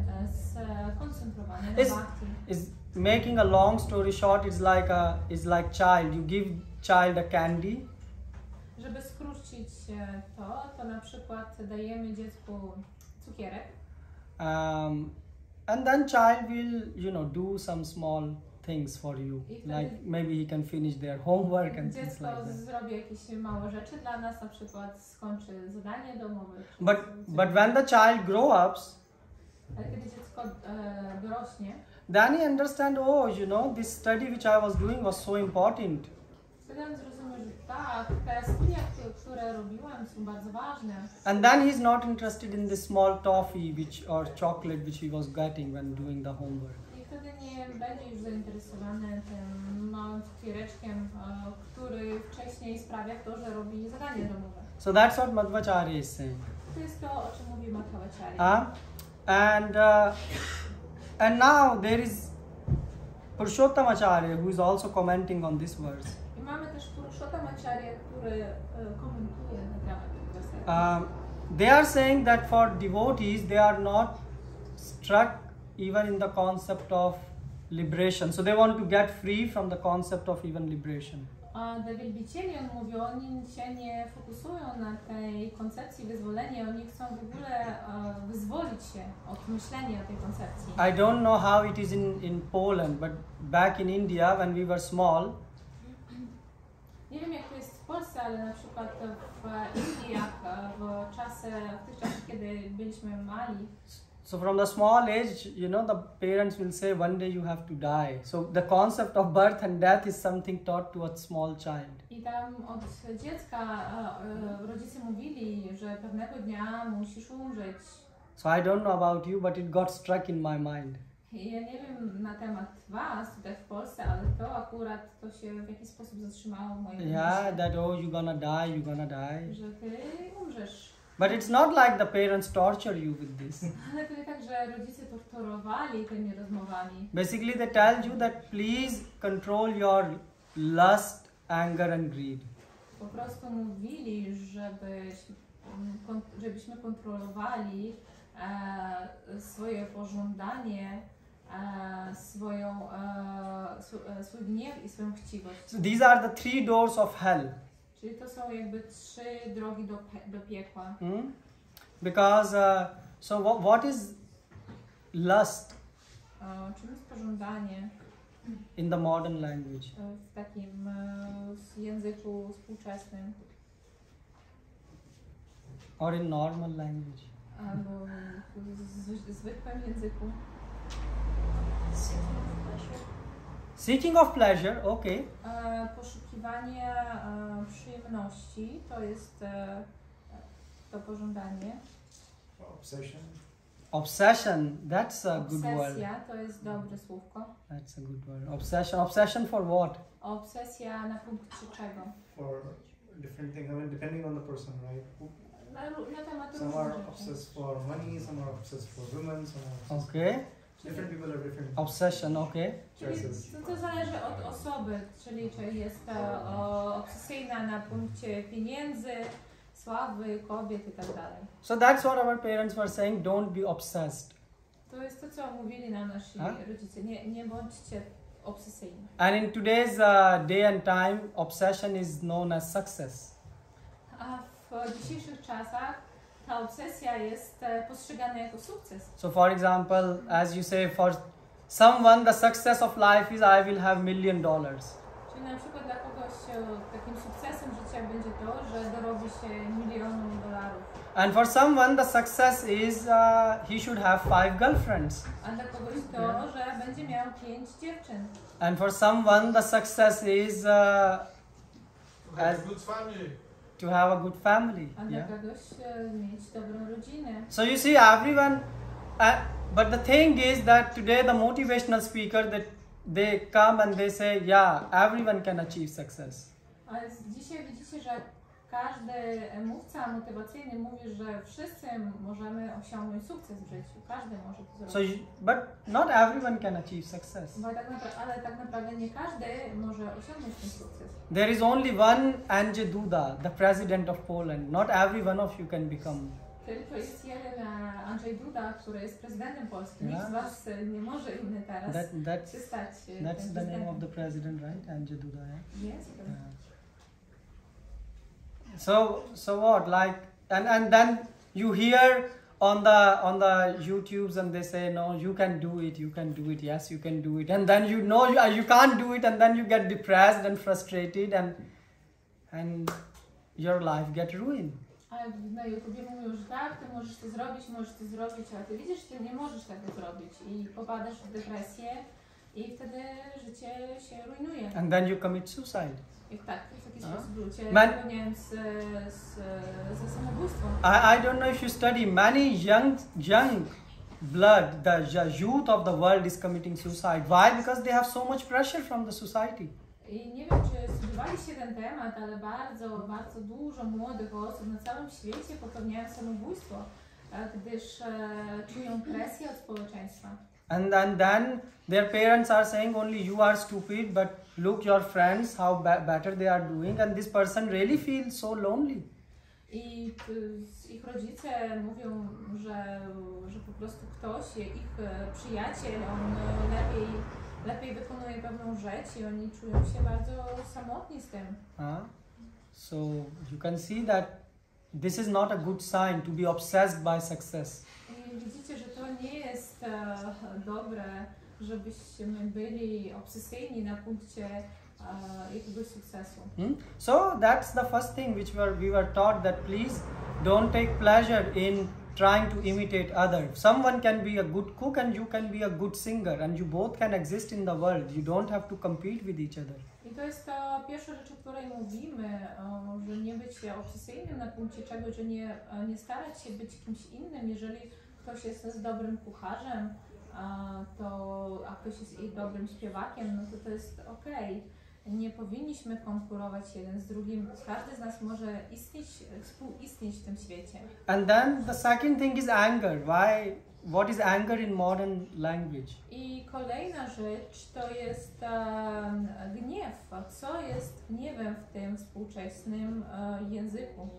skoncentrowany na bhakti. Is making a long story short, it's like child. You give child a candy. Żeby skrócić to na przykład dajemy dziecku cukierek. And then child will, do some small things for you. Like maybe he can finish their homework and things like that. Dziecko zrobi jakieś małe rzeczy dla nas, na przykład skończy zadanie domowe. But when the child grows up, ale kiedy dziecko dorośnie, then he understands, this study which I was doing was so important. Wtedy on zrozumie, że tak, te studia, które robiłem, są bardzo ważne. And then he's not interested in the small toffee or chocolate which he was getting when doing the homework. I wtedy nie będzie już zainteresowany tym małym cukiereczkiem, który wcześniej sprawia to, że robi zadanie domowe. So that's what Madhvacharya is saying. To jest to, o czym mówi Madhvacharya. And now there is Purushottamacharya who is also commenting on this verse. I mamy też Purushottamacharya, który komentuje na temat tego wersetu. They are saying that for devotees they are not struck even in the concept of liberation. So they want to get free from the concept of even liberation. A dla wielbicieli on mówi, oni się nie fokusują na tej koncepcji wyzwolenia, oni chcą w ogóle wyzwolić się od myślenia o tej koncepcji. I don't know how it is in Poland, but back in India when we were small, nie wiem jak to jest w Polsce, ale na przykład w Indiach w tych czasach, kiedy byliśmy mali. So from the small age, the parents will say one day you have to die. So the concept of birth and death is something taught to a small child. I tam od dziecka rodzice mówili, że pewnego dnia musisz umrzeć. So I don't know about you, but it got struck in my mind. Ja nie wiem na temat was tutaj w Polsce, ale to akurat to się w jakiś sposób zatrzymało w moim umyśle. Yeah, that you're gonna die. Że ty umrzesz. But it's not like the parents torture you with this. Ale to nie tak, że rodzice torturowali tymi rozmowami. Basically they tell you that please control your lust, anger and greed. Po prostu mówili, żebyśmy kontrolowali swoje pożądanie, swój gniew i swoją chciwość. So these are the three doors of hell. Czyli to są jakby 3 drogi do piekła. Because so what is lust? Czym jest pożądanie? In the modern language. W takim języku współczesnym. Or in normal language. Albo w zwykłym języku. Seeking of pleasure, okay. Poszukiwanie przyjemności to jest to pożądanie. Obsession. Obsession, that's a good word. Obsesja to jest dobre słówko. That's a good word. Obsession. Obsession for what? Obsesja na punkcie czego? For different things, I mean, depending on the person, right? Na temat Some różnych are rzeczy. obsessed for money, some are obsessed for women, some are obsessed Okay. different people have different Obsession, okay. Czyli choices. to zależy od osoby, czyli czy jest obsesyjna na punkcie pieniędzy, sławy, kobiet i tak dalej. So that's what our parents were saying, don't be obsessed. To jest to, co mówili nam nasi rodzice. Nie bądźcie obsesyjni. And in today's day and time, obsession is known as success. A w dzisiejszych czasach ta obsesja jest postrzegana jako sukces. So for example, as you say, for someone the success of life is I will have $1 million. Czyli na przykład dla kogoś takim sukcesem życia będzie to, że dorobi się $1 milion. And for someone the success is he should have 5 girlfriends. A dla kogoś to, że będzie miał 5 dziewczyn. And for someone the success is as to have a good family. A dla Yeah. kogoś mieć dobrą rodzinę. So you see everyone, but the thing is that today the motivational speaker that they come and they say, yeah, everyone can achieve success. Ale dzisiaj widzicie, że każdy mówca motywacyjny mówi, że wszyscy możemy osiągnąć sukces w życiu. Każdy może to zrobić. But not everyone can achieve success. Ale tak naprawdę nie każdy może osiągnąć ten sukces. There is only one Andrzej Duda, the president of Poland. Not every one of you can become. Tylko jest jeden Andrzej Duda, który jest prezydentem Polski. Nikt Yeah. z was nie może inny teraz się stać That's the name of the president, right? Andrzej Duda, yeah? Yes. So what? Like, and then you hear on the YouTubes and they say, no, you can do it. Yes, you can do it. And then you know you can't do it, and then you get depressed and frustrated, and your life get ruined. Ale na YouTubie mówią, że tak, ty możesz to zrobić, ale ty widzisz, ty nie możesz tego zrobić i popadasz w depresję i wtedy życie się rujnuje. And then you commit suicide. I tak, w taki sposób ludzie Man- popełniają ze samobójstwo. I don't know if you study, many young blood, the youth of the world is committing suicide. Why? Because they have so much pressure from the society. I nie wiem, czy studiowaliście ten temat, ale bardzo dużo młodych osób na całym świecie popełniają samobójstwo, gdyż czują presję od społeczeństwa. And then their parents are saying only you are stupid, but look your friends how better they are doing, and this person really feels so lonely. I ich rodzice mówią, że po prostu ktoś, ich przyjaciel, on lepiej wykonuje pewną rzecz i oni czują się bardzo samotni z tym. So you can see that this is not a good sign to be obsessed by success. I widzicie, że to nie jest dobre, żebyśmy byli obsesyjni na punkcie jakiegoś sukcesu. So that's the first thing which we were taught, that please don't take pleasure in trying to imitate others. Someone can be a good cook and you can be a good singer, and you both can exist in the world. You don't have to compete with each other. I to jest ta pierwsza rzecz, o której mówimy, że nie być obsesyjnym na punkcie czegoś, że nie starać się być kimś innym. Jeżeli ktoś jest dobrym kucharzem, a ktoś jest i dobrym śpiewakiem, no to jest okej. Nie powinniśmy konkurować jeden z drugim. Każdy z nas może współistnieć w tym świecie. And then the second thing is anger. What is anger in modern language? I kolejna rzecz to jest gniew. A co jest gniewem w tym współczesnym języku?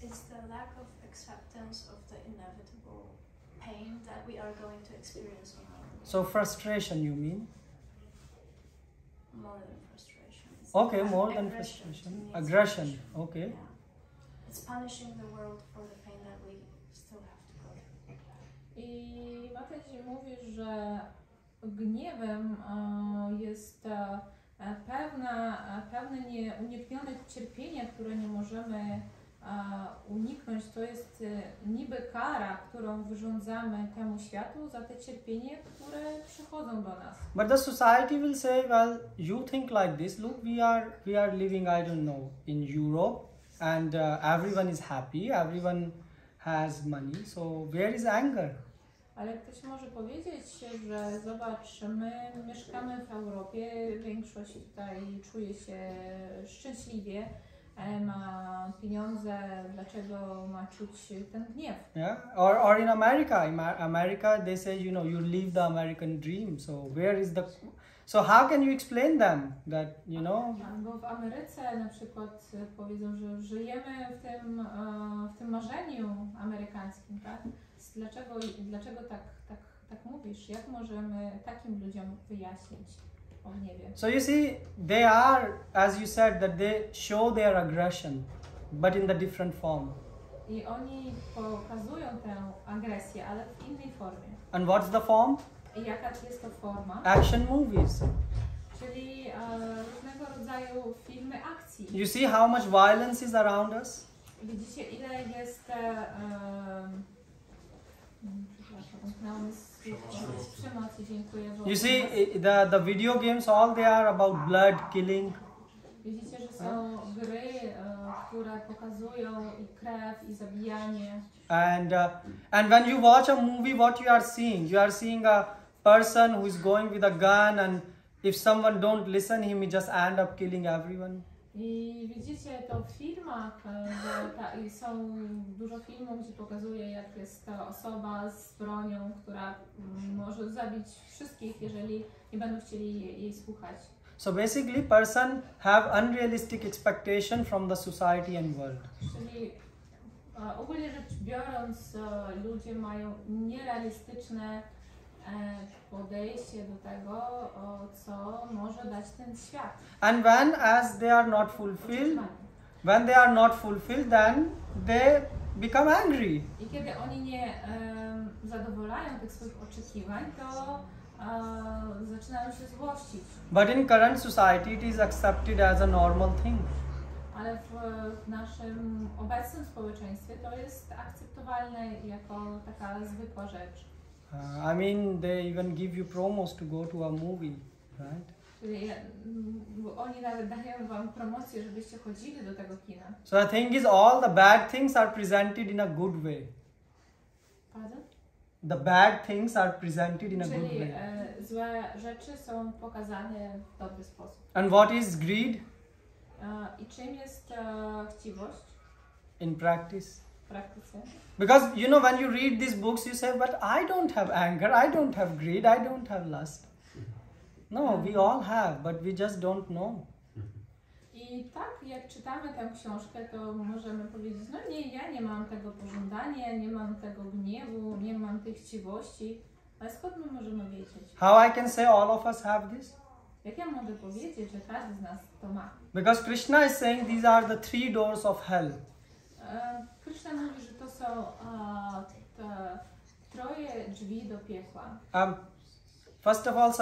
It's the lack of acceptance of the inevitable pain that we are going to experience on our lives. So frustration, you mean? More than frustration. It's Okay, ag- more than aggression frustration. to me, it's Aggression, aggression. okay. Yeah. It's punishing the world for the pain that we still have to go through. I Mateusz mówi, że gniewem jest pewne nieuniknione cierpienie, które nie możemy uniknąć. To jest niby kara, którą wyrządzamy temu światu za te cierpienie, które przychodzą do nas. But the society will say, well, you think like this. Look, we are living, I don't know, in Europe, and everyone is happy. Everyone has money. So where is anger? Ale ktoś może powiedzieć, że zobacz, my mieszkamy w Europie, większość tutaj czuje się szczęśliwie, ma pieniądze, dlaczego ma czuć ten gniew? Yeah, or in America. In America, they say, you know, you live the American dream. So where is the? So how can you explain them that, you know? Bo w Ameryce na przykład powiedzą, że żyjemy w tym marzeniu amerykańskim, tak? Dlaczego tak mówisz? Jak możemy takim ludziom wyjaśnić? Nie wiem. So you see, they are, as you said, that they show their aggression, but in the different form. I oni pokazują tę agresję, ale w innej formie. And what's the form? I jaka jest to forma? Action movies. Czyli różnego rodzaju filmy akcji. You see how much violence is around us? Widzicie, ile jest przemocy, dziękuję. You see, the video games, all they are about blood, killing. Widzicie, że są gry, które pokazują i krew, i zabijanie. And when you watch a movie, what you are seeing? You are seeing a person who is going with a gun, and if someone don't listen him, he just end up killing everyone. I widzicie to w filmach, że są dużo filmów, gdzie pokazuje, jak jest ta osoba z bronią, która może zabić wszystkich, jeżeli nie będą chcieli jej słuchać. So basically, person have unrealistic expectation from the society and world. Czyli ogólnie rzecz biorąc, ludzie mają nierealistyczne podejście do tego, co może dać ten świat. And when they are not fulfilled, then they become angry. I kiedy oni nie zadowalają tych swoich oczekiwań, to zaczynają się złościć. But in current society, it is accepted as a normal thing. Ale w naszym obecnym społeczeństwie to jest akceptowalne jako taka zwykła rzecz. I mean, they even give you promos to go to a movie, right? Czyli oni nawet dają wam promocję, żebyście chodzili do tego kina. So the thing is, all the bad things are presented in a good way. Pardon? The bad things are presented in a good Czyli way. złe rzeczy są pokazane w dobry sposób. And what is greed? I czym jest chciwość? In practice. W praktyce. Because you know, when you read these books, you say, but I don't have anger, I don't have greed, I don't have lust. No, we all have, but we just don't know. I tak, jak czytamy tę książkę, to możemy powiedzieć, no nie, ja nie mam tego pożądania, nie mam tego gniewu, nie mam tej chciwości. Ale skąd my możemy wiedzieć? How I can say all of us have this? Jak ja mogę powiedzieć, że każdy z nas to ma? Because Krishna is saying these are the 3 doors of hell. Krishna mówi, że to są te 3 drzwi do piekła. First of all,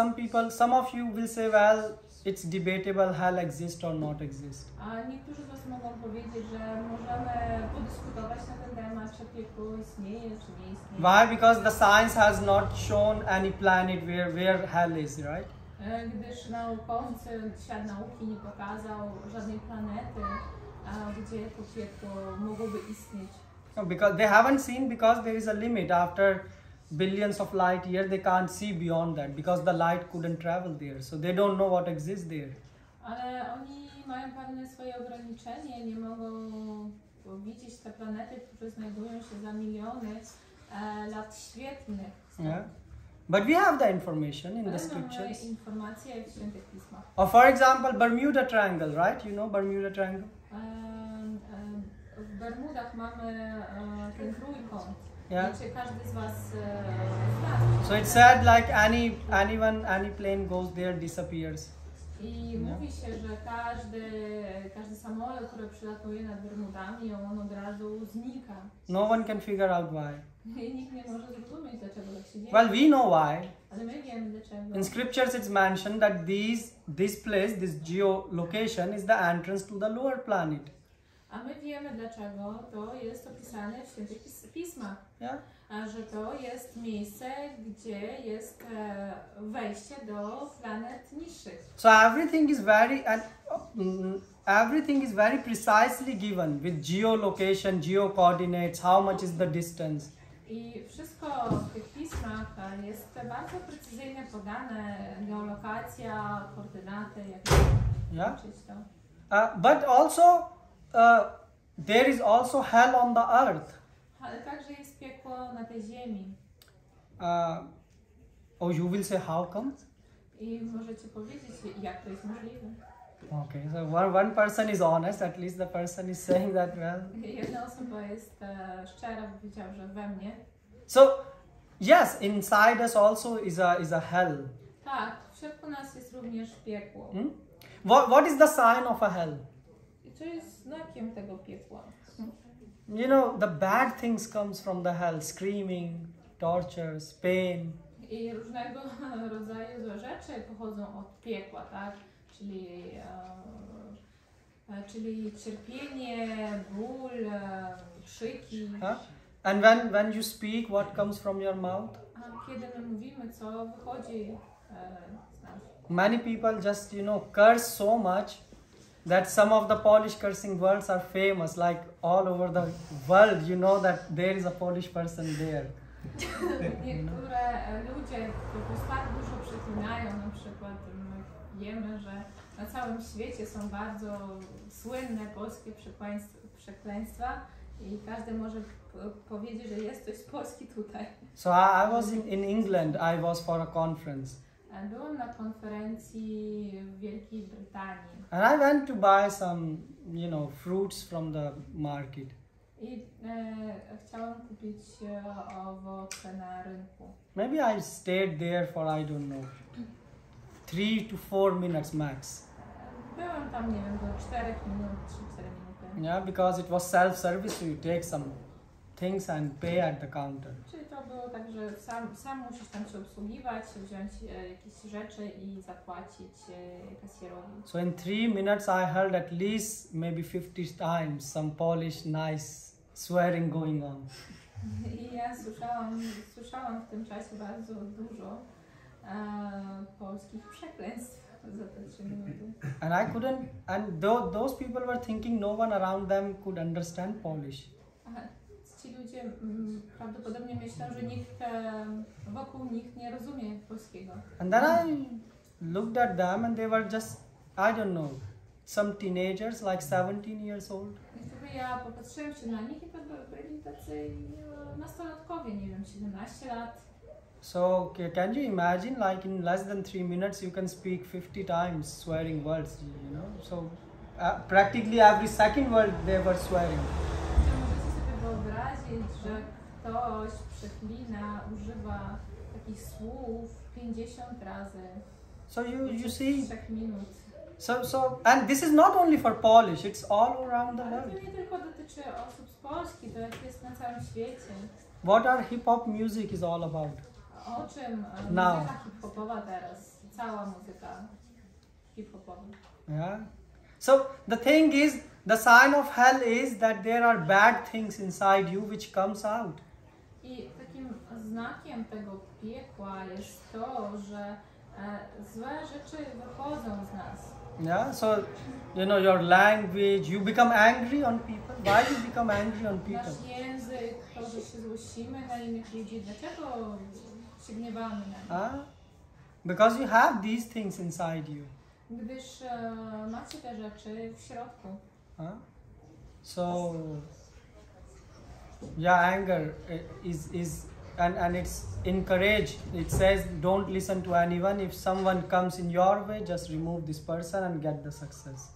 some of you will say, well, it's debatable hell exists or not exist. A niektórzy z was mogą powiedzieć, że możemy podyskutować na ten temat, czy piekło istnieje, czy nie istnieje. Why? Because the science has not shown any planet where hell is, right? Gdyż świat nauki nie pokazał żadnej planety, gdzie to piekło mogłoby istnieć. No, because they haven't seen, because there is a limit. After billions of light years, they can't see beyond that, because the light couldn't travel there, so they don't know what exists there. Ale oni mają pewne swoje ograniczenie, nie mogą widzieć te planety, które znajdują się za miliony lat świetlnych. Yeah. But we have the information in the Mamy scriptures. informacje w świętych pismach. Or for example, Bermuda Triangle, right? You know Bermuda Triangle? W Bermudach mamy ten trójkąt. Yeah. Czy każdy z was zna? So it said like any plane goes there disappears. I mówi się, że każdy samolot, który przylatuje nad Bermudami, on od razu znika. No one can figure out why. I nikt nie może zrozumieć, dlaczego tak się dzieje. Well, we know why. Ale my wiemy dlaczego. In scriptures it's mentioned that this place, this geolocation is the entrance to the lower planet. A my wiemy dlaczego to jest opisane w świętych pismach. Yeah. A że to jest miejsce, gdzie jest wejście do planet niższych. So everything is very, and everything is very precisely given with geolocation, geo-coordinates, how much is the distance. I wszystko w tych pismach jest bardzo precyzyjnie podane, geolokacja, koordynaty, jak zobaczyć to. But also, there is also hell on the earth. Ale także jest piekło na tej ziemi. You will say, how come? I możecie powiedzieć, jak to jest możliwe. Okay, so one person is honest, at least the person is saying that, well. Jedna osoba jest szczera, powiedział, że we mnie. So, yes, inside us also is a hell. Tak, w środku nas jest również piekło. What is the sign of a hell? I co jest znakiem tego piekła? You know, the bad things comes from the hell, screaming, tortures, pain. I różnego rodzaju złe rzeczy pochodzą od piekła, tak? Czyli cierpienie, ból, krzyki. And when you speak, what comes from your mouth? A kiedy my mówimy, co wychodzi z nas? Many people just, curse so much that some of the Polish cursing words are famous, like all over the world, you know that there is a Polish person there. Niektóre ludzie po prostu tak dużo przeklinają, na przykład wiemy, że na całym świecie są bardzo słynne polskie przekleństwa i każdy może powiedzieć, że jest coś z Polski tutaj. So I was in England, I was for a conference. Byłam na konferencji w Wielkiej Brytanii. And I went to buy some, fruits from the market. I chciałam kupić owoce na rynku. Maybe I stayed there for, I don't know, 3 to 4 minutes max. Byłam tam, nie wiem, do 4 minut, 3-4 minuty. Yeah, because it was self-service, so you take some things and pay at the counter. Czyli to było tak, że sam musisz tam się obsługiwać, wziąć jakieś rzeczy i zapłacić kasjerowi. So in 3 minutes I heard at least maybe 50 times some Polish nice swearing going on. I ja słyszałam w tym czasie bardzo dużo polskich przekleństw za te 3 minuty. And I couldn't, and those people were thinking no one around them could understand Polish. Ci ludzie prawdopodobnie myślą, że nikt wokół nich nie rozumie polskiego. And then I looked at them and they were just, I don't know, some teenagers like 17 years old. I wtedy ja popatrzyłam się na nich i to byli tacy nastolatkowie, nie wiem, 17 lat. So can you imagine, like in less than 3 minutes you can speak 50 times swearing words, So practically every second word they were swearing. Możecie sobie wyobrazić, że ktoś przeklina, używa takich słów 50 razy. So you see. 3 minut. So and this is not only for Polish, it's all around the Ale world. to nie tylko dotyczy osób z Polski, to jest na całym świecie. What our hip-hop music is all about. O czym Now. muzyka hip-hopowa teraz, cała muzyka hip-hopowa. Yeah. So the thing is, the sign of hell is that there are bad things inside you which comes out. I takim znakiem tego piekła jest to, że złe rzeczy wychodzą z nas. Yeah, so your language, you become angry on people. Why you become angry on people? Nasz język, to, że się złościmy na innych ludzi, dlaczego się gniewamy na nich? Because you have these things inside you. Gdyż macie te rzeczy w środku. So yeah, anger is and it's encouraged. It says don't listen to anyone. If someone comes in your way, just remove this person and get the success.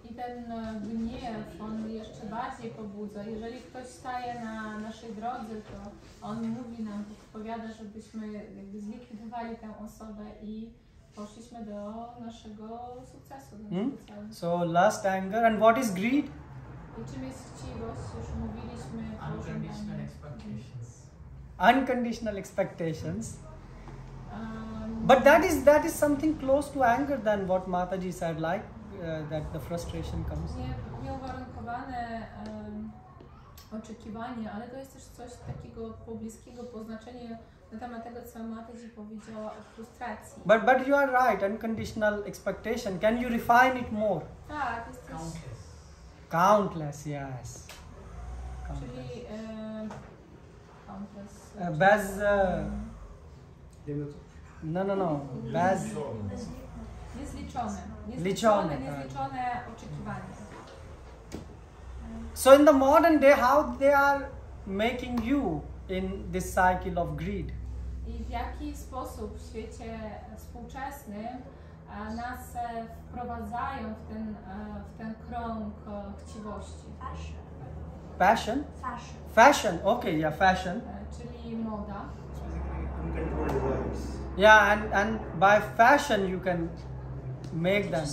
I ten gniew, on jeszcze bardziej pobudza. Jeżeli ktoś staje na naszej drodze, to on mówi nam, podpowiada, żebyśmy jakby zlikwidowali tę osobę i poszliśmy do naszego sukcesu. So lust, anger, and what is greed? I czym jest chciwość? Już mówiliśmy. Unconditional expectations. Unconditional expectations. But that is something close to anger than what Mataji said, like that the frustration comes. Nieuwarunkowane oczekiwanie, ale to jest też coś takiego pobliskiego po znaczeniu na temat tego, co Mataji powiedziała o frustracji. But you are right, unconditional expectation. Can you refine it more? Tak, jest też... Countless, yes. Czyli... countless... Bez... Limit. No. Bez... Niezliczone oczekiwania. So in the modern day, how they are making you in this cycle of greed? I w jaki sposób w świecie współczesnym nas wprowadzają w ten krąg chciwości? Fashion? Fashion. Fashion, okay, yeah, fashion. Czyli moda. Uncontrolled desires. Yeah, and by fashion you can make them.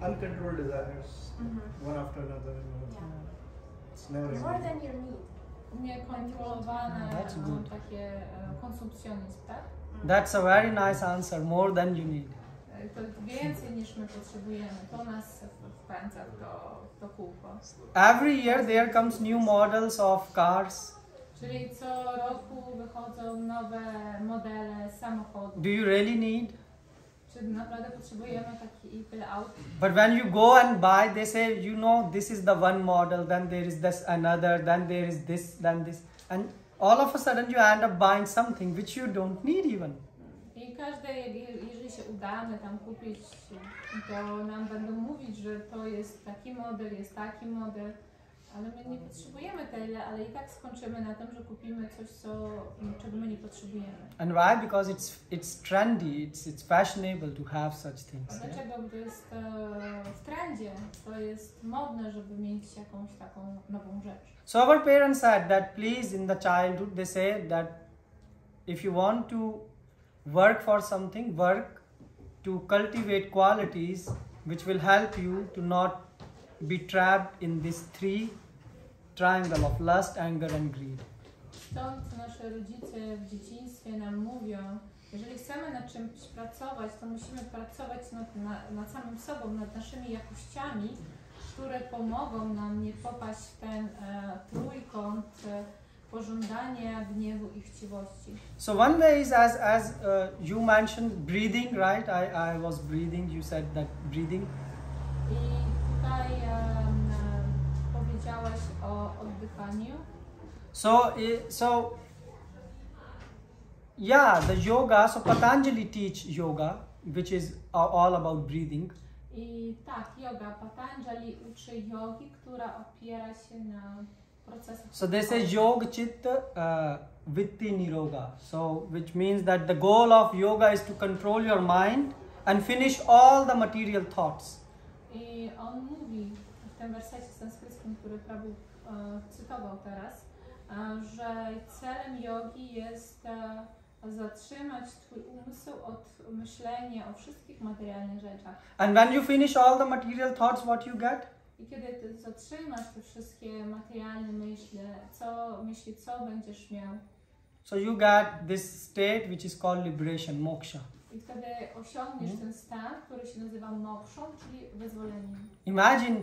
Uncontrolled desires. One after another. It's never More ending. than your need. Niekontrolowane That's good. takie konsumpcjonizm, tak? That's a very nice answer, more than you need. To więcej niż my potrzebujemy. To nas wpędza w to kółko. Every year there comes new models of cars. Czyli co roku wychodzą nowe modele samochodów. Do you really need? Czy naprawdę potrzebujemy tyle aut? But when you go and buy, they say, you know, this is the one model, then there is this another, then there is this, then this. And all of a sudden you end up buying something which you don't need even. I jeżeli się udamy tam kupić, to nam będą mówić, że to jest taki model, ale my nie potrzebujemy tyle, ale i tak skończymy na tym, że kupimy coś, czego my nie potrzebujemy. And why? Because it's trendy, it's fashionable to have such things. A dlaczego? Bo to jest w trendzie, to jest modne, żeby mieć jakąś taką nową rzecz. So our parents said that please in the childhood they say that if you want to work for something, work to cultivate qualities which will help you to not be trapped in this triangle of lust, anger and greed. Stąd nasze rodzice w dzieciństwie nam mówią, jeżeli chcemy nad czymś pracować, to musimy pracować nad samym sobą, nad naszymi jakościami, które pomogą nam nie popaść w ten trójkąt pożądania, gniewu i chciwości. So one way is as you mentioned breathing, right? I was breathing, you said that breathing. I tutaj powiedziałeś o oddychaniu. So yeah, the yoga, so Patanjali teach yoga, which is all about breathing. I tak, yoga, Patanjali uczy jogi, która opiera się na procesach. So they say yoga chitta vitti niroga. So which means that the goal of yoga is to control your mind and finish all the material thoughts. I on mówi w tym wersecie sanskryckim, który Prabhu cytował teraz, że celem jogi jest zatrzymać twój umysł od myślenia o wszystkich materialnych rzeczach. And when you finish all the material thoughts, what you get? I kiedy ty zatrzymasz te wszystkie materialne myśli, co będziesz miał? So you get this state which is called liberation, moksha. I wtedy osiągniesz ten stan, który się nazywa mokshą, czyli wyzwoleniem. Imagine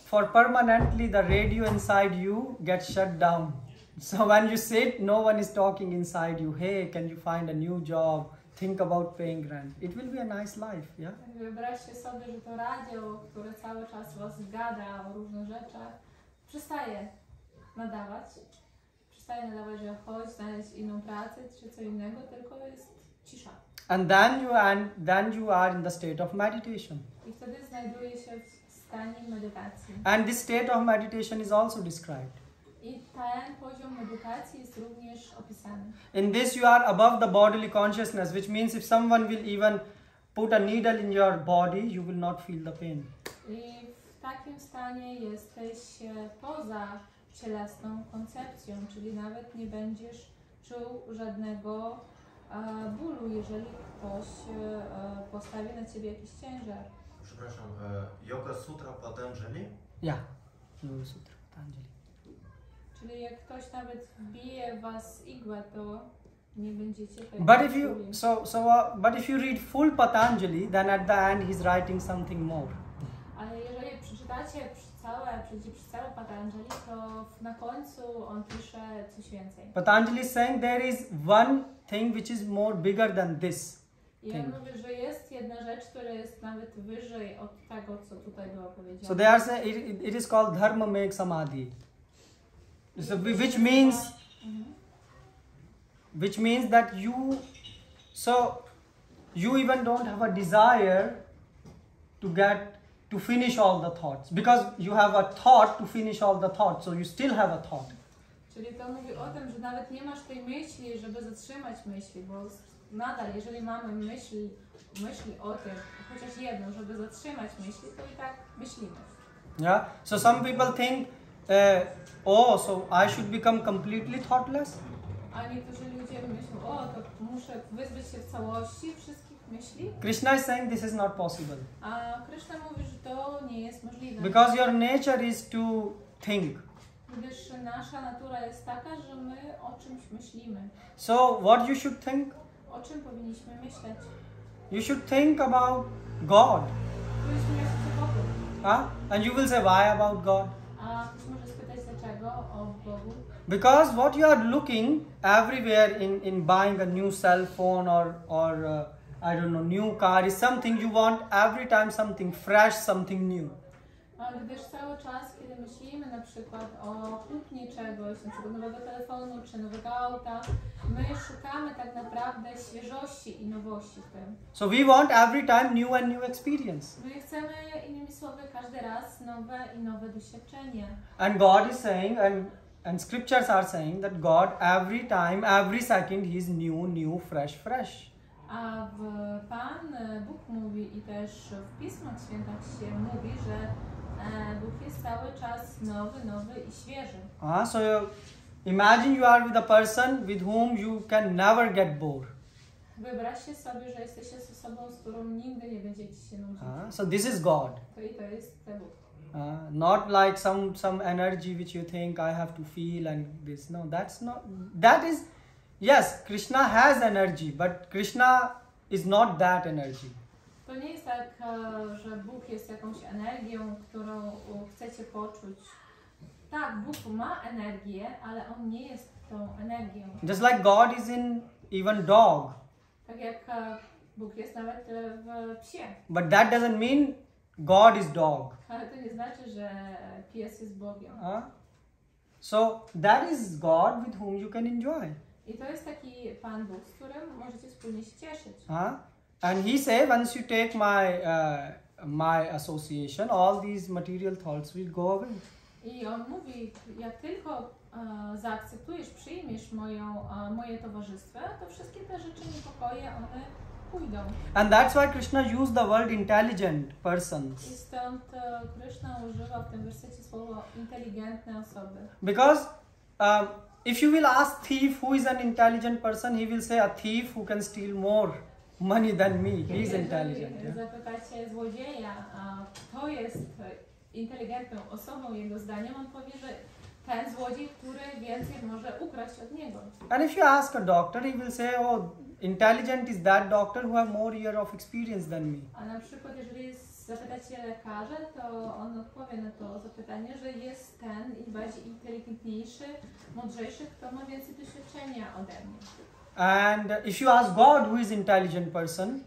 for permanently the radio inside you gets shut down. So when you sit, no one is talking inside you. Hey, can you find a new job? Think about paying rent. It will be a nice life, yeah? Wyobraźcie sobie, że to radio, które cały czas was gada o różnych rzeczach, przestaje nadawać, że chodź, znaleźć inną pracę czy co innego, tylko jest cisza. And then you are in the state of meditation. I wtedy znajduje się w stanie medytacji. And this state of meditation is also described. I ten poziom medytacji jest również opisany. In this you are above the bodily consciousness, which means if someone will even put a needle in your body, you will not feel the pain. I w takim stanie jesteś poza cielesną koncepcją, czyli nawet nie będziesz czuł żadnego bólu, jeżeli ktoś postawi na ciebie jakiś ciężar. Przepraszam, Yoga Sutra Patanjali? Yeah, Yoga Sutra Patanjali. Czyli jak ktoś nawet wbije was igłę, to nie będziecie tego But if you read full Patanjali, then at the end he's writing something more. Ale jeżeli przeczytacie przejdzie przez całe Patanjali, to na końcu on pisze coś więcej. Patanjali is saying there is one thing which is more bigger than this I on thing. mówi, że jest jedna rzecz, która jest nawet wyżej od tego, co tutaj było powiedziane. So they are saying it is called dharma meg samadhi. So which means that you even don't have a desire to finish all the thoughts, because you have a thought to finish all the thoughts, so you still have a thought. Czyli to mówi o tym, że nawet nie masz tej myśli, żeby zatrzymać myśli, bo nadal, jeżeli mamy myśli o tym, chociaż jedną, żeby zatrzymać myśli, to i tak myślimy. Yeah. So some people think, so I should become completely thoughtless. A niektórzy ludzie myślą, to muszę wyzbyć się w całości wszystkich myśli. Krishna is saying this is not possible. A Krishna mówi, że to nie jest możliwe. Because your nature is to think. Gdyż nasza natura jest taka, że my o czymś myślimy. So what you should think? O czym powinniśmy myśleć? You should think about God. Powinniśmy myśleć o Bogu. And you will say, why about God? A ktoś może spytać, dlaczego o Bogu? Because what you are looking everywhere in buying a new cell phone or I don't know, new car is something you want every time, something fresh, something new. Gdyż cały czas, kiedy myślimy na przykład o kupnie czegoś, na przykład nowego telefonu czy nowego auta, my szukamy tak naprawdę świeżości i nowości w tym. So we want every time new and new experience. My chcemy, innymi słowy, każdy raz nowe i nowe doświadczenie. And God is saying, and scriptures are saying that God every time, every second he is new, fresh. A Pan Bóg mówi i też w Pismach Świętych się mówi, że Bóg jest cały czas nowy i świeży. So imagine you are with a person with whom you can never get bored. Wyobraźcie sobie, że jesteście z osobą, z którą nigdy nie będziecie się nudzić. So this is God. To jest Bóg. Not like some energy which you think I have to feel and this. No, that's not. That is, yes, Krishna has energy, but Krishna is not that energy. To nie jest tak, że Bóg jest jakąś energią, którą chcecie poczuć. Tak, Bóg ma energię, ale On nie jest tą energią. Just like God is in even dog. Tak jak Bóg jest nawet w psie. But that doesn't mean God is dog. Ale to nie znaczy, że pies jest Bogiem. So that is God with whom you can enjoy. I to jest taki Pan Bóg, z którym możecie wspólnie się cieszyć. And he said, once you take my association, all these material thoughts will go away. I on mówi, jak tylko zaakceptujesz, przyjmiesz moje towarzystwo, to wszystkie te rzeczy niepokoje, one pójdą. And that's why Krishna used the word intelligent persons. I stąd Krishna używa w tym wersecie słowo inteligentne osoby. Because if you will ask thief who is an intelligent person, he will say a thief who can steal more money than me. He is intelligent. Zapytacie złodzieja, kto jest inteligentną osobą, jego zdaniem, on powie, że ten złodziej, który więcej może ukraść od niego. And if you ask a doctor, he will say, oh, intelligent is that doctor who have more year of experience than me. A na przykład, jeżeli zapytacie lekarza, to on odpowie na to zapytanie, że jest ten i bardziej inteligentniejszy, mądrzejszy, kto ma więcej doświadczenia ode mnie. And if you ask God who is intelligent person,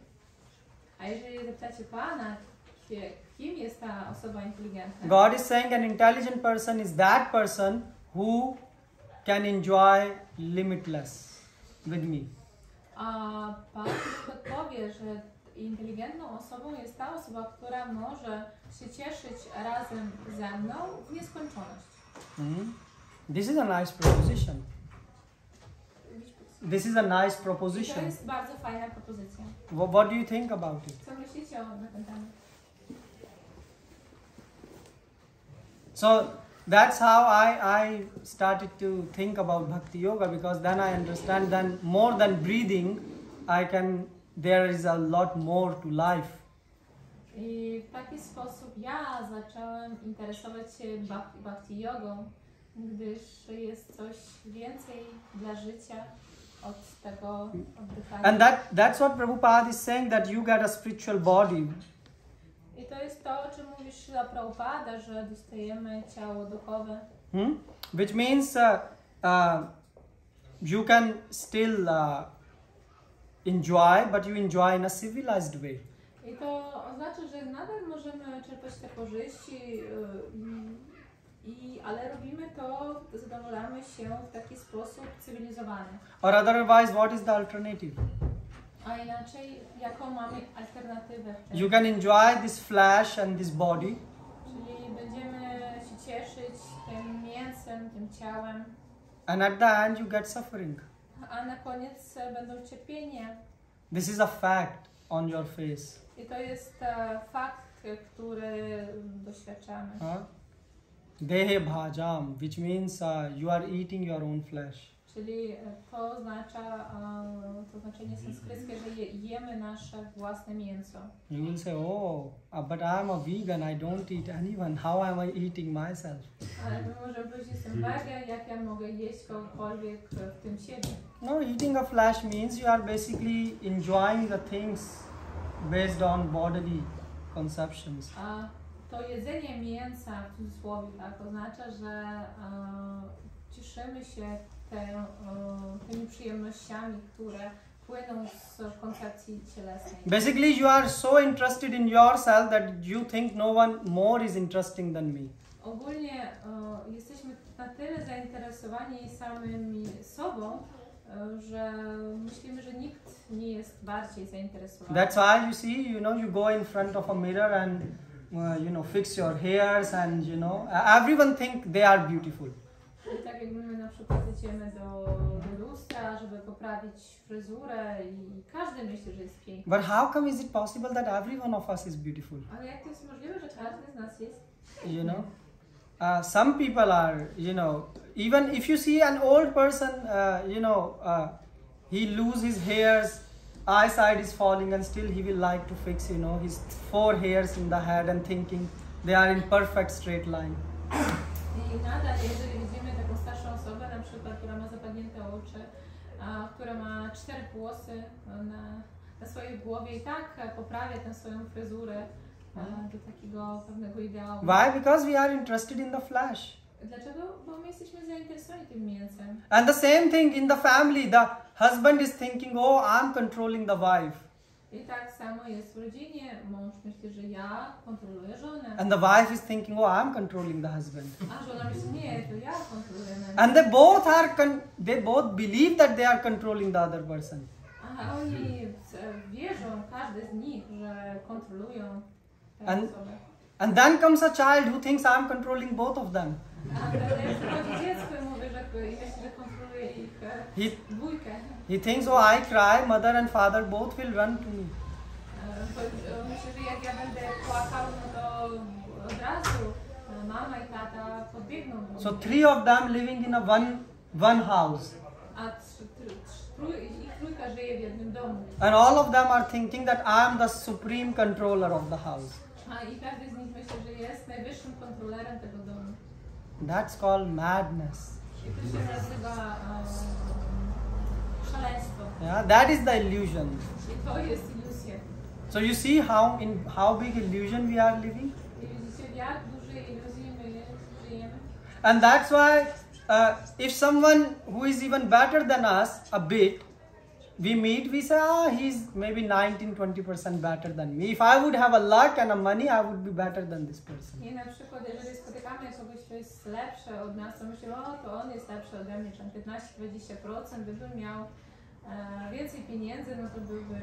a jeżeli zapytacie Pana, kim jest ta osoba inteligentna? God is saying an intelligent person is that person who can enjoy limitless with me. A Pan odpowie, że inteligentną osobą jest ta osoba, która może się cieszyć razem ze mną w nieskończoność. This is a nice proposition. This is a nice To proposition. jest bardzo fajna propozycja. What do you think about it? Co myślicie na ten temat? So that's how I started to think about Bhakti Yoga, because then I understand that more than breathing, there is a lot more to life. I w taki sposób ja zacząłem interesować się Bhakti Jogą, gdyż jest coś więcej dla życia od tego oddychania. And that's what Prabhupada is saying, that you get a spiritual body I to jest to, o czym mówisz Śrila Prabhupada, że dostajemy ciało duchowe. Which means you can still enjoy, but you enjoy in a civilized way. I to oznacza, że nadal możemy czerpać te korzyści, ale robimy to, zadowalamy się w taki sposób cywilizowany. Or otherwise, what is the alternative? A inaczej, jaką mamy alternatywę? You can enjoy this flesh and this body. Czyli będziemy się cieszyć tym mięsem, tym ciałem. And at the end you get suffering. A na koniec będą cierpienia. This is a fact on your face. I to jest fakt, który doświadczamy. Dehe bhajam, which means you are eating your own flesh. Czyli to oznacza, to znaczenie sanskryckie, że jemy nasze własne mięso. You will say, oh, but I am a vegan, I don't eat anyone. How am I eating myself? Ale my możemy powiedzieć, jestem wegan, jak ja mogę jeść kogokolwiek w tym siebie? No, eating a flesh means you are basically enjoying the things based on bodily conceptions. A to jedzenie mięsa, w cudzysłowie, tak, oznacza, że cieszymy się tymi przyjemnościami, które płyną z koncepcji cielesnej. Basically, you are so interested in yourself that you think no one more is interesting than me. Ogólnie jesteśmy na tyle zainteresowani samymi sobą, że myślimy, że nikt nie jest bardziej zainteresowany. That's why you see, you go in front of a mirror and fix your hairs and everyone think they are beautiful. I tak jak my na przykład idziemy do lustra, żeby poprawić fryzurę i każdy myśli, że jest piękny. But how come is it possible that every one of us is beautiful? Ale jak to jest możliwe, że każdy z nas jest? Some people are, even if you see an old person, he lose his hairs, eyesight is falling and still he will like to fix, his 4 hairs in the head and thinking they are in perfect straight line. I nadal, jeżeli widzimy taką starszą osobę, na przykład, która ma zapadnięte oczy, która ma 4 włosy na swojej głowie i tak poprawia tę swoją fryzurę do takiego pewnego ideału. Why? Because we are interested in the flesh. Dlaczego? Bo my jesteśmy zainteresowani tym mięsem. And the same thing in the family, the husband is thinking, oh, I'm controlling the wife. I tak samo jest w rodzinie. Mąż myśli, że ja kontroluję żonę. And the wife is thinking, oh, I'm controlling the husband. A żona myśli, nie, to ja kontroluję męża. And they both believe that they are controlling the other person. A oni wierzą, każdy z nich, że kontrolują tę osobę. And then comes a child who thinks I'm controlling both of them. A wtedy przychodzi dziecko i mówi, że myśli, że kontroluje ich dwójkę. He thinks, oh, I cry, mother and father both will run to me. Myślę, że jak ja będę płakał, no to od razu mama i tata podbiegną do mnie. So 3 of them living in a one house. A ich trójka żyje w jednym domu. And all of them are thinking that I am the supreme controller of the house. A i każdy z nich myśli, że jest najwyższym kontrolerem tego domu. That's called madness. I to się nazywa szaleństwo. Yeah, that is the illusion. I to jest iluzja. So you see how big illusion we are living? I widzicie, w jak dużej iluzji my żyjemy? And that's why if someone who is even better than us a bit, we meet, we say, he's maybe 19-20% better than me. If I would have a luck and a money, I would be better than this person. I na przykład, jeżeli spotykamy kogoś, kto jest lepszy od nas, to myślimy, to on jest lepszy ode mnie, czy 15-20%, gdybym miał więcej pieniędzy, no to byłby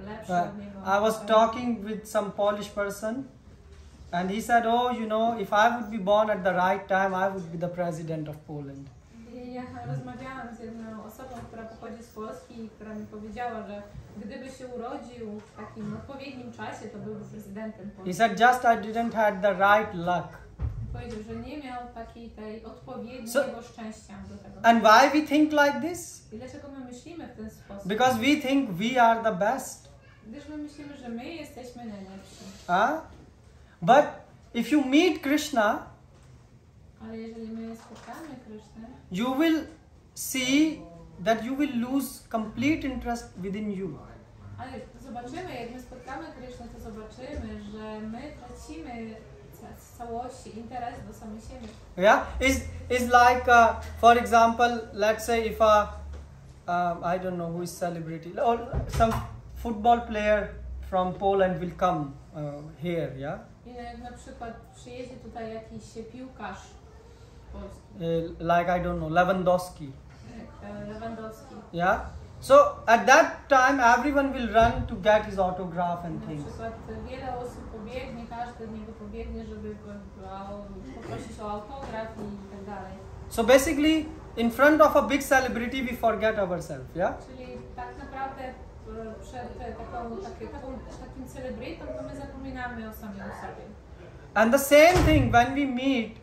lepszy od niego. I was talking with some Polish person and he said, if I would be born at the right time, I would be the president of Poland. Ja rozmawiałam z jedną osobą, która pochodzi z Polski i która mi powiedziała, że gdyby się urodził w takim odpowiednim czasie, to byłby prezydentem Polski. He said, just I didn't have the right luck. Powiedział, że nie miał tej odpowiedniego szczęścia do tego. And why we think like this? I dlaczego my myślimy w ten sposób? Because we think we are the best. Gdyż my myślimy, że my jesteśmy najlepsi. But if you meet Krishna, ale jeżeli my spotkamy Krishnę, you will see that you will lose complete interest within you. Ale zobaczymy, jak my spotkamy Krishnę, to zobaczymy, że my tracimy z całości interes do samej siebie. Yeah, is like for example, let's say if I don't know who is celebrity or some football player from Poland will come here, yeah. I jak na przykład przyjedzie tutaj jakiś piłkarz polski. Like I don't know, Lewandowski. Lewandowski. Yeah. So at that time everyone will run to get his autograph and Na things. przykład wiele osób pobiegnie, każdy z niego pobiegnie, żeby poprosić o autograf i tak dalej. So basically in front of a big celebrity we forget ourselves, yeah. Czyli tak naprawdę przed takim celebrytą to my zapominamy o samym sobie. And the same thing when we meet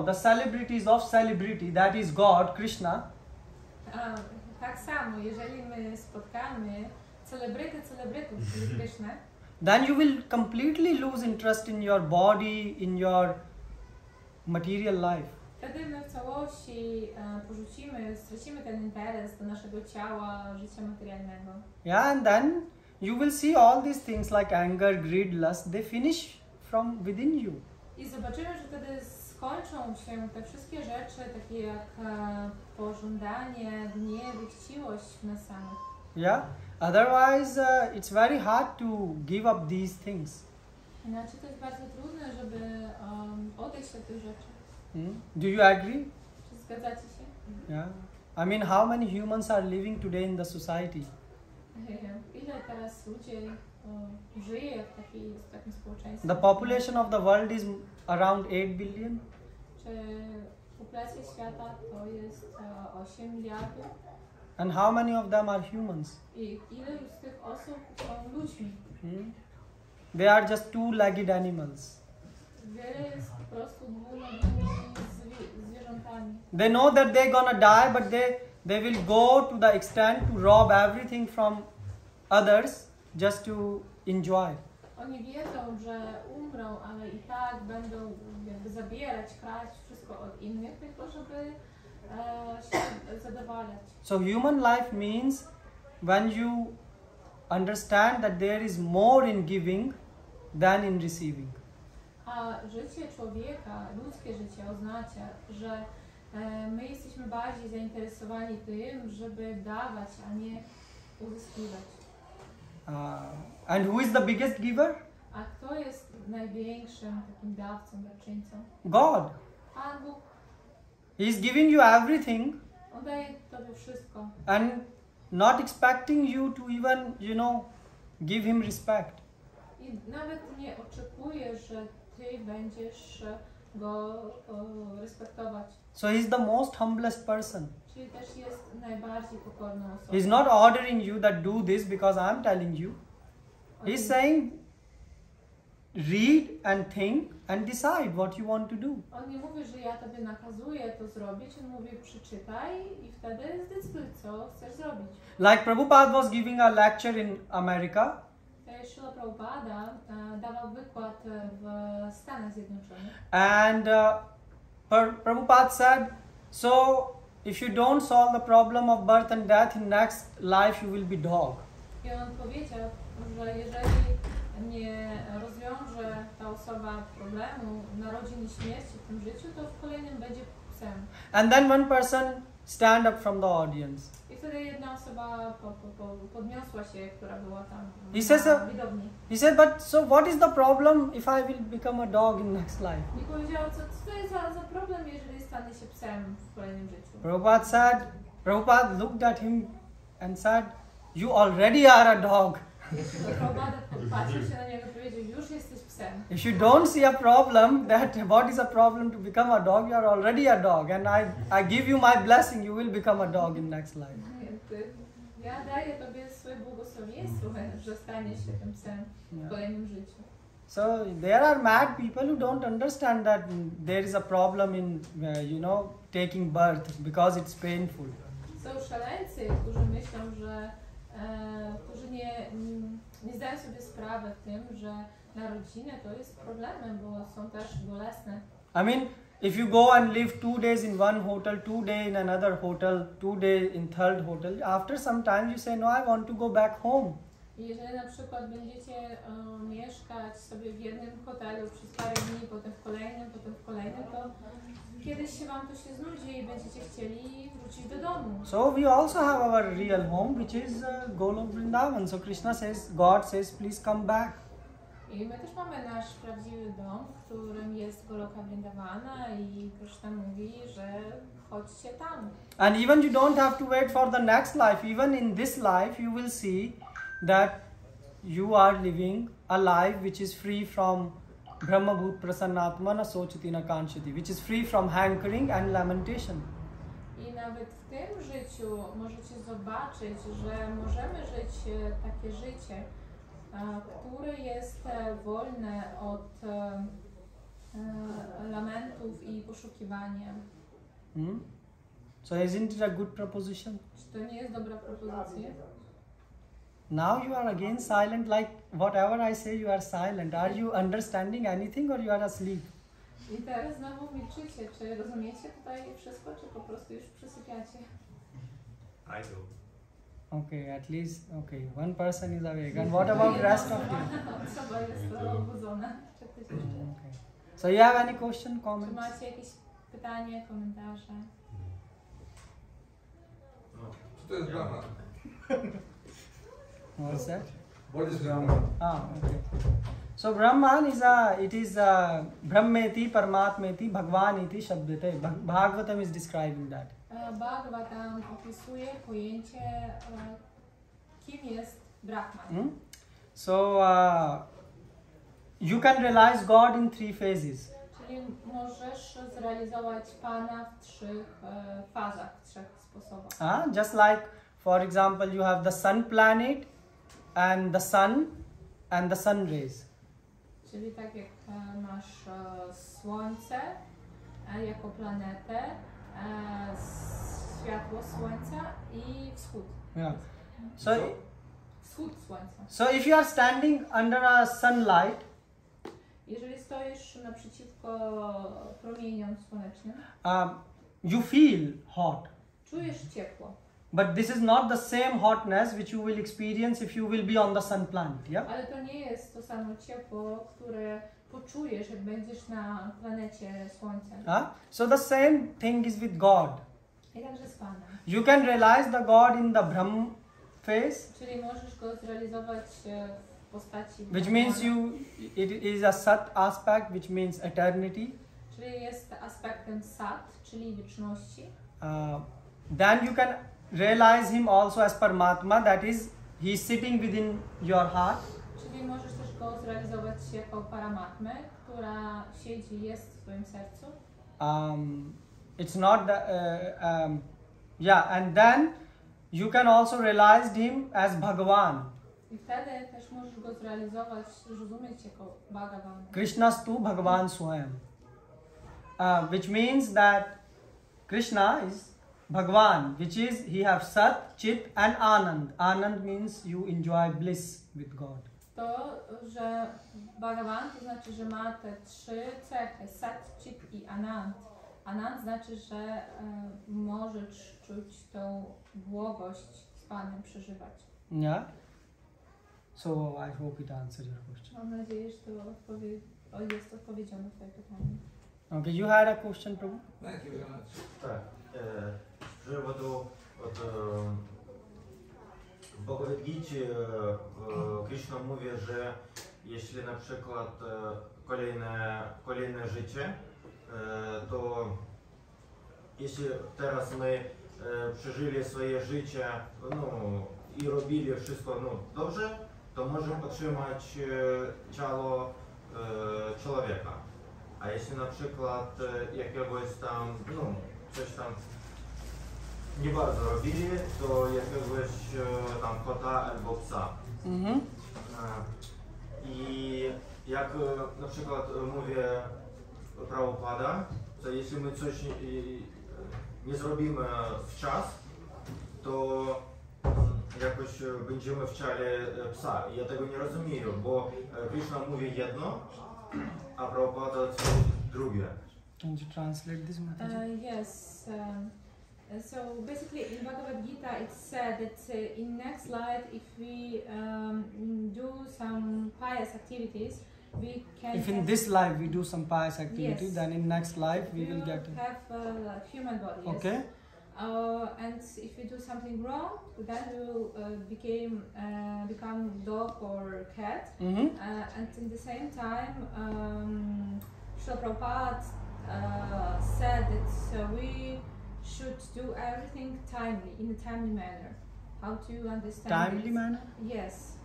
the celebrities of celebrity, that is God, Krishna. Tak samo, jeżeli my spotkamy celebrytów, czyli Krishnę, Then you will completely lose interest in your body, in your material life. wtedy my w całości stracimy ten interes do naszego ciała, życia materialnego. Yeah, and then you will see all these things like anger, greed, lust, they finish from within you. I zobaczymy, że wtedy skończą się te wszystkie rzeczy, takie jak pożądanie, gniew, chciwość w nas samych. Yeah, otherwise it's very hard to give up these things. Inaczej to jest bardzo trudne, żeby odejść od tych rzeczy. Do you agree? Czy zgadzacie się? Yeah. I mean, how many humans are living today in the society? Ile teraz ludzie żyje w takim społeczeństwie? The population of the world is around 8 billion. Czy populacja świata to jest 8 miliardów? And how many of them are humans? I ile z tych osób są ludźmi? They are just two-legged animals. Wiele jest po prostu dwunogiwymi zwierzętami. They know that they're gonna die, but they will go to the extent to rob everything from others just to enjoy. Oni wiedzą, że umrą, ale i tak będą jakby zabierać, kraść wszystko od innych, tylko żeby się zadowalać. So human life means when you understand that there is more in giving than in receiving. A życie człowieka, ludzkie życie oznacza, że my jesteśmy bardziej zainteresowani tym, żeby dawać, a nie uzyskiwać. And who is the biggest giver? A kto jest największym takim dawcą, darczyńcą? God. Pan Bóg. He is giving you everything On daje tobie wszystko. and not expecting you to even, give him respect. I nawet nie oczekuje, że ty będziesz go respektować. So he is the most humblest person. Czyli też jest najbardziej pokorną osobą. He's not ordering you that do this because I'm telling you. He's saying read and think and decide what you want to do. On nie mówi, że ja tobie nakazuję to zrobić, on mówi przeczytaj i wtedy zdecyduj, co chcesz zrobić. Like Prabhupada was giving a lecture in America. Śrila Prabhupada dawał wykład w Stanach Zjednoczonych. And Prabhupada said, so if you don't solve the problem of birth and death in next life, you will be dog. I on powiedział, że jeżeli nie rozwiąże ta osoba problemu narodzin i śmierci w tym życiu, to w kolejnym będzie psem. And then one person stand up from the audience. I wtedy jedna osoba podniosła się, która była tam na widowni. He said, but so what is the problem if I will become a dog in next life? I powiedział, co to jest za problem, jeżeli stanę się psem w kolejnym życiu? Prabhupada looked at him and said, you already are a dog. Prabhupada patrzył się na niego i powiedział, już jesteś psem. If you don't see a problem, what is a problem to become a dog, you are already a dog. And I give you my blessing, you will become a dog in next life. Ja daję tobie swoje błogosławieństwo, że staniesz się tym psem w kolejnym życiu. So there are mad people who don't understand that there is a problem in, taking birth because it's painful. Są szaleńcy, którzy myślą, że którzy nie zdają sobie sprawy w tym, że narodziny to jest problemem, bo są też bolesne. I mean, if you go and live 2 days in one hotel, 2 days in another hotel, 2 days in third hotel, after some time you say, no, I want to go back home. Jeżeli na przykład będziecie mieszkać sobie w jednym hotelu przez parę dni, potem w kolejnym, to kiedyś się wam to się znudzi i będziecie chcieli wrócić do domu. So we also have our real home, which is Golok Vrindavan. So Krishna says, God says, please come back. I my też mamy nasz prawdziwy dom, w którym jest Goloka Vrindavana i Krishna mówi, że chodźcie tam. And even you don't have to wait for the next life. Even in this life, you will see that you are living a life which is free from Brahmabhut Prasannatmana Sochitina Kanchati, which is free from hankering and lamentation. I nawet w tym życiu możecie zobaczyć, że możemy żyć takie życie, które jest wolne od lamentów i poszukiwania. So isn't it a good proposition? Czy to nie jest dobra propozycja? Now you are again silent, like whatever I say you are silent. Are you understanding anything or you are asleep? I teraz znowu milczycie. Czy rozumiecie tutaj wszystko, czy po prostu już przysypiacie? I do. Okay, at least, okay, one person is awake. And what about rest of you? Osoba jest obudzona. Okay. So you have any question, Czy comments? macie jakieś pytanie, komentarze? Co to jest Brahman? What's that? What is Brahman? Ah, okay. So Brahman is Brahmeti, Paramatmeti, Bhagwaniti Shabdate. Bhagavatam is describing that. Bhagavatam opisuje pojęcie, kim jest Brahman. So you can realize God in 3 phases. Czyli możesz zrealizować Pana w 3 fazach, w 3 sposobach. Just like, for example, you have the sun planet and the sun rays. Czyli tak jak masz Słońce jako planetę, światło Słońca i wschód. Yeah. So Wschód Słońca. So if you are standing under a sunlight, jeżeli stoisz naprzeciwko promieniom słonecznym, you feel hot. czujesz ciepło. But this is not the same hotness which you will experience if you will be on the sun planet, yeah? Ale to nie jest to samo ciepło, które poczujesz, jak będziesz na planecie Słońca. So the same thing is with God. I także z Panem. You can realize the God in the Brahm phase, Czyli możesz go zrealizować w postaci which means it is a Sat aspect, which means eternity. Czyli jest aspektem Sat, czyli wieczności. Then you can realize him also as Paramatma, that is, he is sitting within your heart. Czyli możesz też go zrealizować jako Paramatmę, która siedzi, jest w twoim sercu. It's not the, and then you can also realize him as Bhagavan. I wtedy też możesz go zrealizować, zrozumieć jako Bhagavan. Krishnastu Bhagavan Swayam. Which means that Krishna is Bhagavan, which is he have Sat, Chit and Anand. Anand means you enjoy bliss with God. To, że Bhagavan to znaczy, że ma te 3 cechy, Sat, Chit i Anand. Anand znaczy, że możesz czuć tą błogość z Panem, przeżywać. Yeah. So I hope it answers your question. Mam nadzieję, że to jest odpowiedzią na twoje pytanie. Okay, you had a question, Prabhu? Thank you very much. Так, з приводу в Bhagavad-Gita Krishna mówi, że jeśli na przykład kolejne życie, to jeśli teraz my przeżyli swoje życie i robili wszystko dobrze, to możemy otrzymać ciało człowieka. A jeśli na przykład jakiegoś tam, coś tam nie bardzo robili, to jakiegoś tam kota albo psa. I jak na przykład mówię Prabhupada, to jeśli my coś nie zrobimy w czas, to jakoś będziemy w ciele psa. I ja tego nie rozumiem, bo Krishna mówi jedno, a Prabhupada coś drugie. Can you translate this, Mataji? Yes. So basically in Bhagavad-Gita it's said that in next life if we do some pious activities, we can If in this life we do some pious activity, Yes. then in next life we will get it. have a human body. Yes. Okay? And if we do something wrong, then we will become dog or cat. Mm-hmm. And in the same time, Srila Prabhupada said that we should do everything timely, in a timely manner. How to understand Timely it? manner? Yes.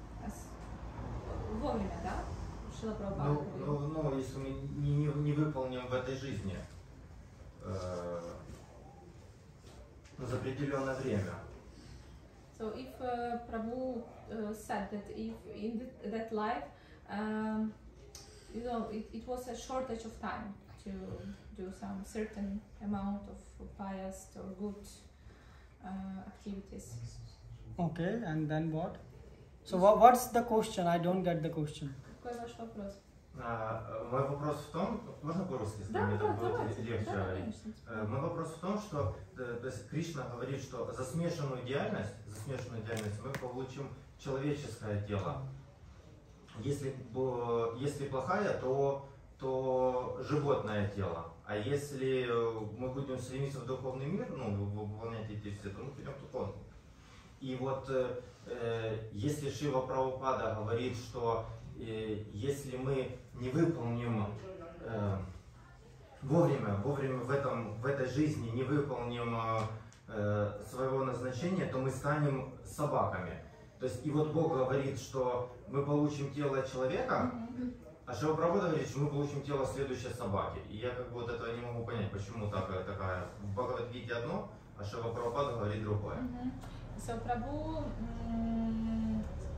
Вовремя, да? Srila Prabhupada. Ну, если мы не выполним в этой жизни за определенное время. So if Prabhu said that if in that life, it was a shortage of time to do some certain amount of pious or good activities. Okay, and then what? So what's the question? I don't get the question. Какой ваш вопрос? Мой вопрос в том, можно по-русски, если мне так будет легче? Мой вопрос в том, что то есть Кришна говорит, что за смешанную идеальность мы получим человеческое тело. Если плохая, то животное тело. А если мы будем стремиться в духовный мир, выполнять эти все, то мы придем в духовный. И вот если Шива Прабхупада говорит, что если мы не выполним вовремя в этой жизни не выполним своего назначения, то мы станем собаками. То есть и вот Бог говорит, что мы получим тело человека, а Шива Прабхупада говорит, что мы получим тело следующей собаки. И я как бы вот этого не могу понять, почему такая в Бхагavad-Гите одно, а Шива Прабхупада говорит другое. So Prabhu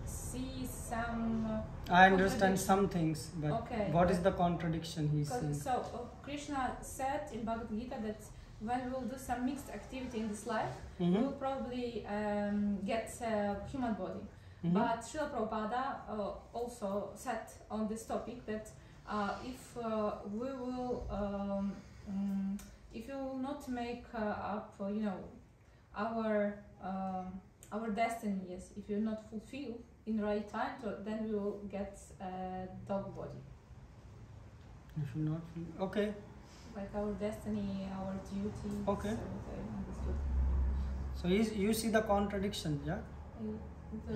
sees some. I understand some things, but Okay. what is the contradiction he's saying? So Krishna said in Bhagavad-Gita that when we will do some mixed activity in this life, we Mm-hmm. will probably get a human body. Mm-hmm. But Srila Prabhupada also said on this topic that if we will not make up, our destiny, yes, if we will not fulfill in the right time, so then we will get a dog body. If you not okay. Like our destiny, our duty. Okay. So I understood. So you see the contradiction, yeah?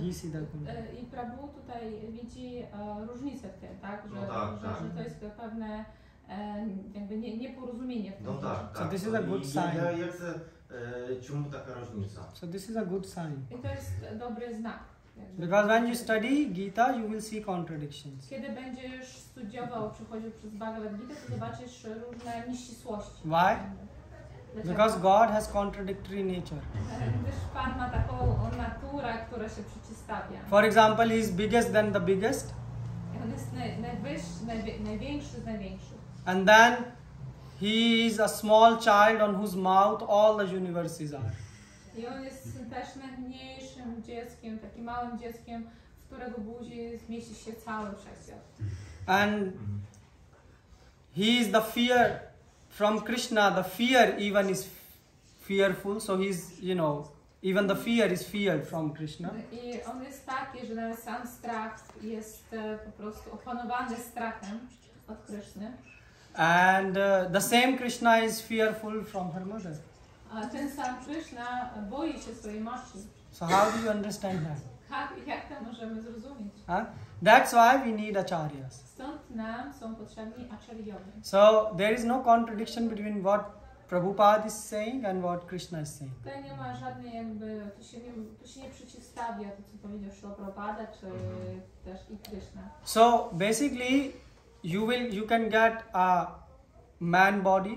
He see the contradiction. I Prabhu tutaj widzi różnicę w tym, tak? Że, No tak, że, tak. że to jest pewne jakby nieporozumienie w tym. No tak, So tak. this is a good sign. Як це, чому така різниця? So this is a good sign. I to jest dobry znak. jakby. Because when you study Gita, you will see contradictions. Kiedy będziesz studiował, przechodził przez Bhagavad-Gita, to zobaczysz różne nieścisłości. Why? Dlaczego? Because God has contradictory nature. Gdyż Pan ma taką naturę, która się przeciwstawia. For example, he is biggest than the biggest, On jest największy z największych. and then he is a small child on whose mouth all the universes are. I on jest też najmniejszym dzieckiem, takim małym dzieckiem, w którego buzi zmieści się cały wszechświat. And he is the fear from Krishna. The fear even is fearful. So he's, even the fear is feared from Krishna. I on jest taki, że nawet sam strach jest po prostu opanowany strachem od Kryszny. And the same Krishna is fearful from her mother. A ten sam Kryszna boi się swojej matki. So how do you understand that? Jak to możemy zrozumieć? That's why we need acharyas. Stąd nam są potrzebni acharyowie. So there is no contradiction between what Prabhupada is saying and what Krishna is saying. Tutaj nie ma żadnej to się nie przeciwstawia to, co powiedział Srila Prabhupada, czy też i Kryszna. So basically, you can get a man body,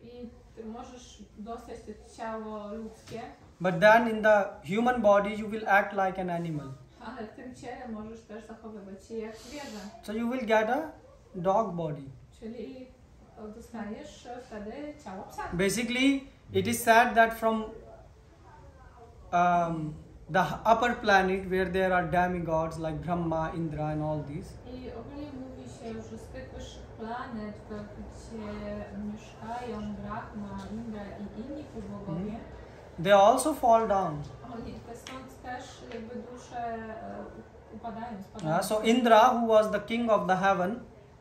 I ty możesz dostać to ciało ludzkie, but then in the human body you will act like an animal. ale w tym ciele możesz też zachowywać się jak zwierzę. So you will get a dog body. Czyli dostaniesz wtedy ciało psa. Basically, it is said that from the upper planet where there are demigods like Brahma, Indra and all these. I ogólnie mówi się, że z tych wyższych planet, to gdzie mieszkają Brahma, Indra i inni półbogowie, They also fall down. oni stąd też jakby dusze upadają, spadają. So Indra, who was the king of the heaven,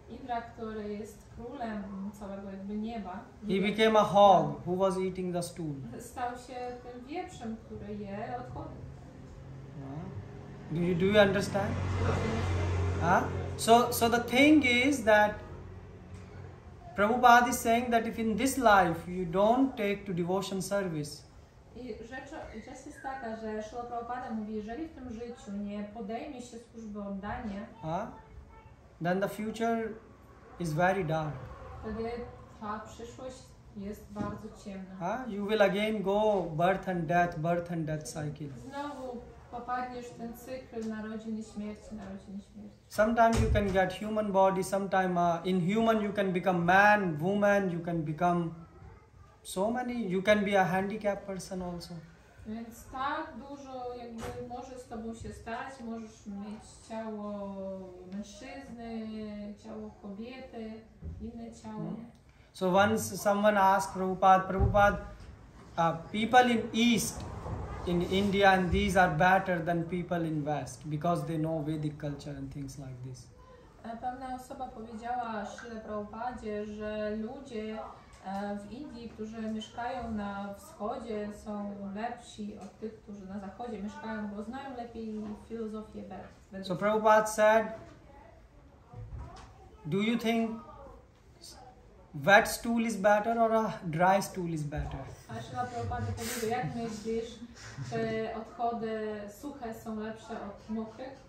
Indra, który jest królem całego jakby nieba, he became a hog who was eating the stool. stał się tym wieprzem, który je odchody. Do you understand? So the thing is that Prabhupada is saying that if in this life you don't take to devotion service, I rzecz jest taka, że Śrila Prabhupada mówi, jeżeli w tym życiu nie podejmie się służby oddania, then the future is very dark. wtedy ta przyszłość jest bardzo ciemna. You will again go birth and death cycle. Znowu popadniesz w ten cykl narodzin i śmierci, narodzin i śmierci. Sometimes you can get human body, sometimes in human you can become man, woman, you can become so many, you can be a handicapped person also. Więc tak dużo jakby może z tobą się stać, możesz mieć ciało mężczyzny, ciało kobiety, inne ciało. So once someone asked Prabhupada, people in East, in India and these are better than people in West because they know Vedic culture and things like this. Pewna osoba powiedziała Śrile Prabhupadzie, że ludzie w Indii, którzy mieszkają na wschodzie, są lepsi od tych, którzy na zachodzie mieszkają, bo znają lepiej filozofię Ved. So Prabhupada said, do you think wet stool is better or a dry stool is better? A Śrila Prabhupada powiedział, jak myślisz, czy odchody suche są lepsze od mokrych?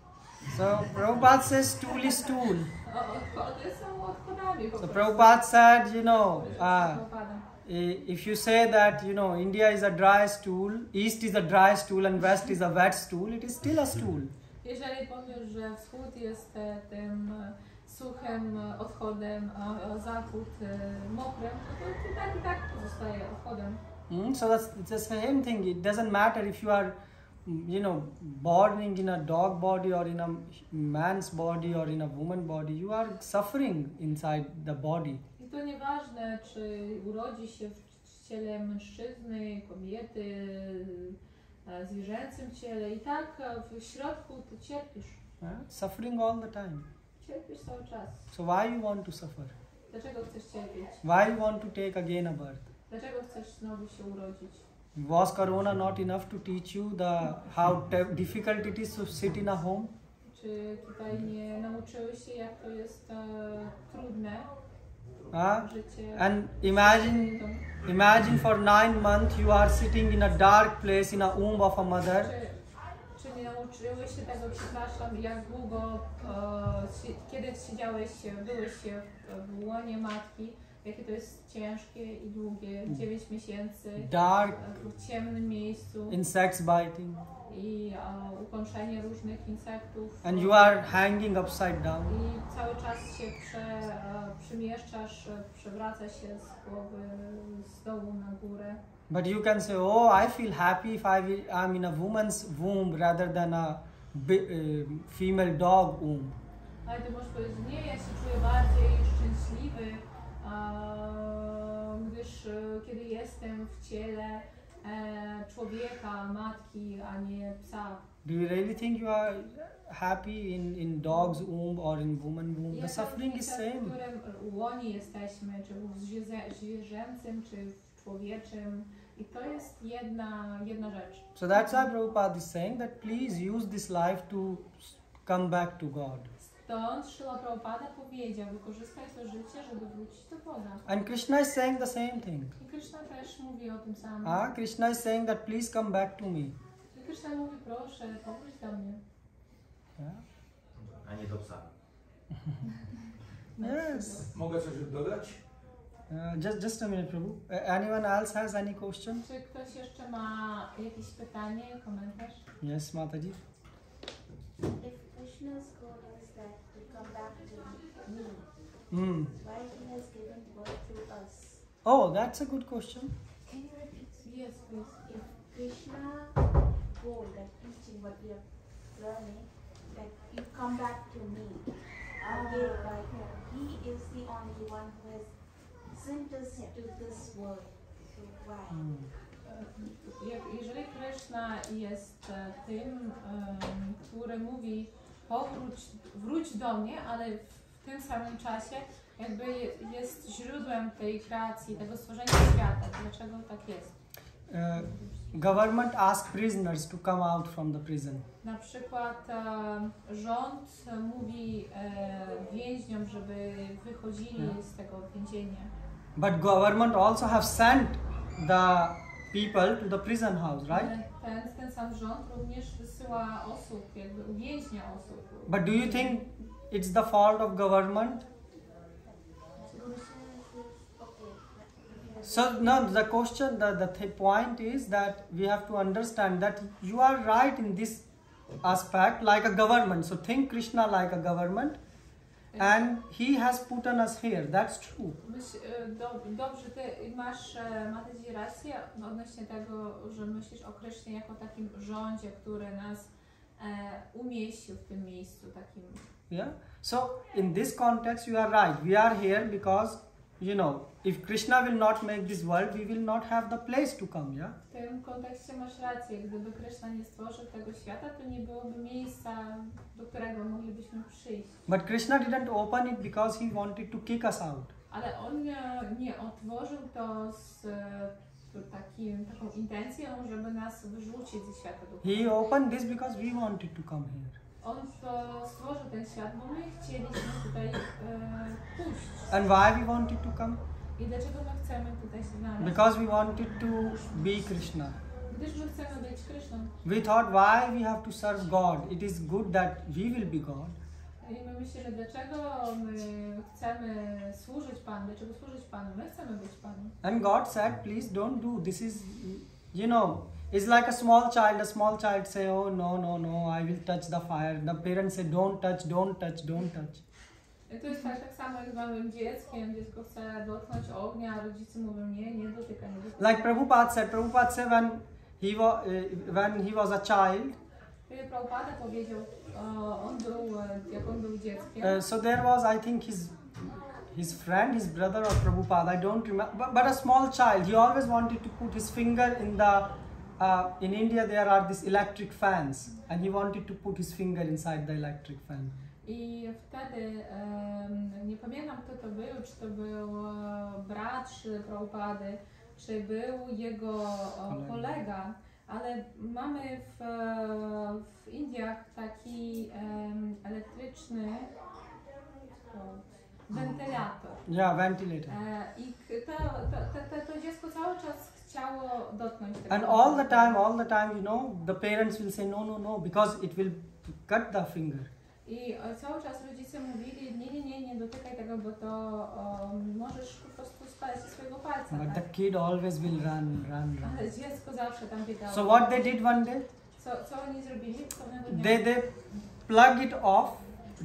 So Prabhupada says stool is stool. Odchody są odchodami. So Prabhupada said, if you say that, India is a dry stool, East is a dry stool and West is a wet stool, it is still a stool. Jeżeli powiesz, że wschód jest tym suchym odchodem, a zachód mokrym, to i tak pozostaje odchodem. So that's the same thing. It doesn't matter if you are, born in a dog body or in a man's body or in a woman body. You are suffering inside the body. I to nieważne, czy urodzi się w ciele mężczyzny, kobiety, zwierzęcym ciele. I tak w środku ty cierpisz. Suffering all the time. Cierpisz cały czas. So why you want to suffer? Dlaczego chcesz cierpieć? Why you want to take again a birth? Dlaczego chcesz znowu się urodzić? Was Corona not enough to teach you how difficult it is to sit in a home? Czy tutaj nie nauczyłeś się, jak to jest trudne życie? And imagine for 9 months you are sitting in a dark place in a womb of a mother. Czy nie nauczyłeś się tego, przepraszam, jak długo, kiedy byłeś w łonie matki, jakie to jest ciężkie i długie, 9 miesięcy, dark, w ciemnym miejscu, insects biting, i ukąszenie różnych insektów, and you are hanging upside down, i cały czas się przemieszczasz, przewraca się z głowy, z dołu na górę. But you can say, oh, I feel happy if I'm in a woman's womb rather than a female dog womb. Ale ty możesz powiedzieć, nie, ja się czuję bardziej szczęśliwy, gdyż kiedy jestem w ciele człowieka, matki, a nie psa. Do you really think you are happy in dog's womb or in woman's womb? The suffering is same. W którym łonie jesteśmy, czy w zwierzęcym, czy w człowieczym. I to jest jedna rzecz. So that's why Prabhupada is saying that please use this life to come back to God. Stąd Śrila Prabhupada powiedział, wykorzystaj to życie, żeby wrócić do Boga. And Krishna is saying the same thing. I Krishna też mówi o tym samym. Krishna is saying that please come back to me. I Krishna mówi, proszę, powróć do mnie. A nie do psa. Yes. Mogę coś dodać? Just a minute, Prabhu. Anyone else has any question? Czy ktoś jeszcze ma jakieś pytanie, komentarz? Yes, Mataji. If Krishna's goal is that to come back to me, why he has given birth to us? Oh, that's a good question. Can you repeat? Yes, please. If Krishna goal, that teaching what we are learning, that you come back to me. Again, like he is the only one who has sent us to this world. So why? Jeżeli Kryszna jest tym, który mówi wróć do mnie, ale w tym samym czasie jakby jest źródłem tej kreacji, tego stworzenia świata. Dlaczego tak jest? Government asks prisoners to come out from the prison. Na przykład rząd mówi więźniom, żeby wychodzili z tego więzienia. But government also have sent the people to the prison house, right? Ten sam rząd również wysyła osób, jakby uwięźnia osób. But do you think it's the fault of government? So now the question, the point is that we have to understand that you are right in this aspect, like a government. So think Krishna like a government, and he has put us here. That's true. Dobrze, ty masz, Mataji, rację odnośnie tego, że myślisz o Krysznie jako takim rządzie, który nas umieścił w tym miejscu takim. Yeah. So in this context, you are right. We are here because, you know, if Krishna will not make this world, we will not have the place to come. Yeah. W tym kontekście masz rację. Gdyby Kryszna nie stworzył tego świata, to nie byłoby miejsca, do którego moglibyśmy przyjść. But Krishna didn't open it because he wanted to kick us out. Ale on nie otworzył to z taką intencją, żeby nas wyrzucić ze świata duchowego. He opened this because we wanted to come here. On stworzył ten świat, bo my chcieliśmy tutaj pójść. And why we wanted to come? I dlaczego my chcemy tutaj się znaleźć? Because we wanted to be Krishna. Gdyż my chcemy być Kryszną. We thought, why we have to serve God? It is good that we will be God. I my myślimy, dlaczego my chcemy służyć Panu, dlaczego służyć Panu? My chcemy być Panem. And God said, please don't do. This is, you know, it's like a small child. A small child say, oh no, no, no, I will touch the fire. The parents say, don't touch, don't touch, don't touch. I to jest tak samo jak z małym dzieckiem. Dziecko chce dotknąć ognia, a rodzice mówią, nie dotykaj, nie dotykaj. Like Prabhupada said when he was a child. Prabhupada powiedział, jak on był dzieckiem. So there was, I think, his friend, his brother or Prabhupada, I don't remember, but a small child. He always wanted to put his finger in the, in India there are these electric fans, and he wanted to put his finger inside the electric fan. I wtedy, nie pamiętam kto to był, czy to był brat Prabhupady, czy był jego kolega, ale mamy w Indiach taki elektryczny wentylator. Yeah, ventilator. I to dziecko cały czas chciało dotknąć tego. And all the time, you know, the parents will say no, no, no, because it will cut the finger. I cały czas rodzice mówili, nie dotykaj tego, bo to możesz po prostu spalić swojego palca. But tak? the kid always will run. Ale dziecko zawsze tam biegało. So what they did one day? Co oni zrobili pewnego dnia? They plugged it off,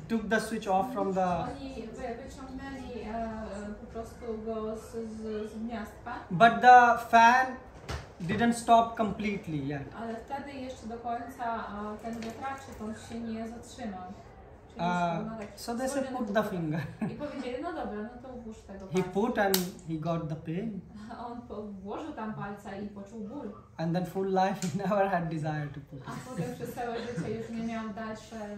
took the switch off from the... Oni wyciągnęli po prostu go z gniazdka. But the fan didn't stop completely yet. Ale wtedy jeszcze do końca ten wiatraczek on się nie zatrzymał. So they said put the finger. I powiedzieli, no dobra, no to włóż tego He palca. put and he got the pain. On włożył tam palca i poczuł ból. And then full life he never had desire to put A it. potem przez całe życie już nie miał dalsze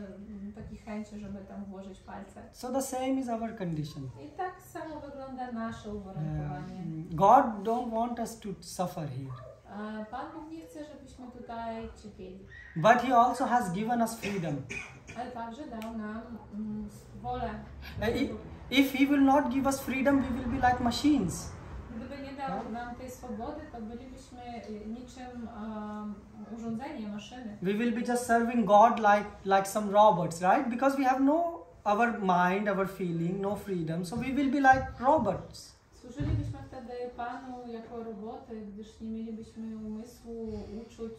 takich chęci, żeby tam włożyć palce. So the same is our condition. I tak samo wygląda nasze uwarunkowanie. God don't want us to suffer here. Pan Bóg nie chce, żebyśmy tutaj cierpieli. But he also has given us freedom. Ale także dał nam wolę. If he will not give us freedom, we will be like machines. Gdyby nie dał nam tej swobody, to bylibyśmy niczym urządzenie, maszyny. We will be just serving God like some robots, right? Because we have no our mind, our feeling, no freedom. So we will be like robots. Służylibyśmy wtedy Panu jako roboty, gdyż nie mielibyśmy umysłu, uczuć.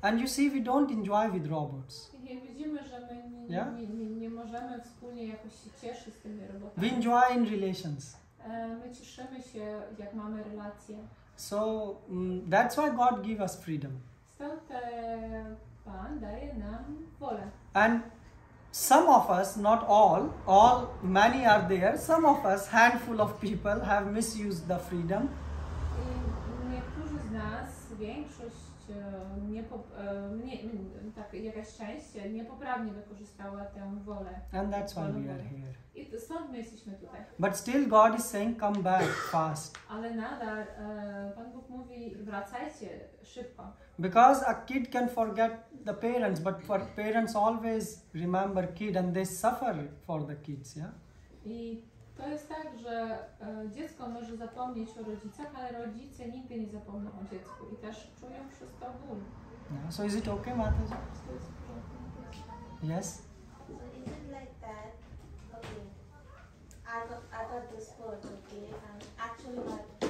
And you see, we don't enjoy with robots. I widzimy, że my nie możemy wspólnie jakoś się cieszyć z tymi robotami. We enjoy in relations. My cieszymy się, jak mamy relacje. So that's why God give us freedom. Z Stąd Pan daje nam wolę. And some of us, not all, many are there, some of us, handful of people have misused the freedom. I niektórzy z nas, większość, jakaś część niepoprawnie wykorzystała tę wolę. And that's why we are here. I stąd my jesteśmy tutaj. But still God is saying, come back fast. Ale nadal Pan Bóg mówi, wracajcie szybko. Because a kid can forget the parents, but for parents always remember kid and they suffer for the kids, yeah? I to jest tak, że dziecko może zapomnieć o rodzicach, ale rodzice nigdy nie zapomną o dziecku i też czują przez to ból. Yeah. So is it okay, Mataji? Yes? So is it like that? Okay. I got this word, okay, and actually my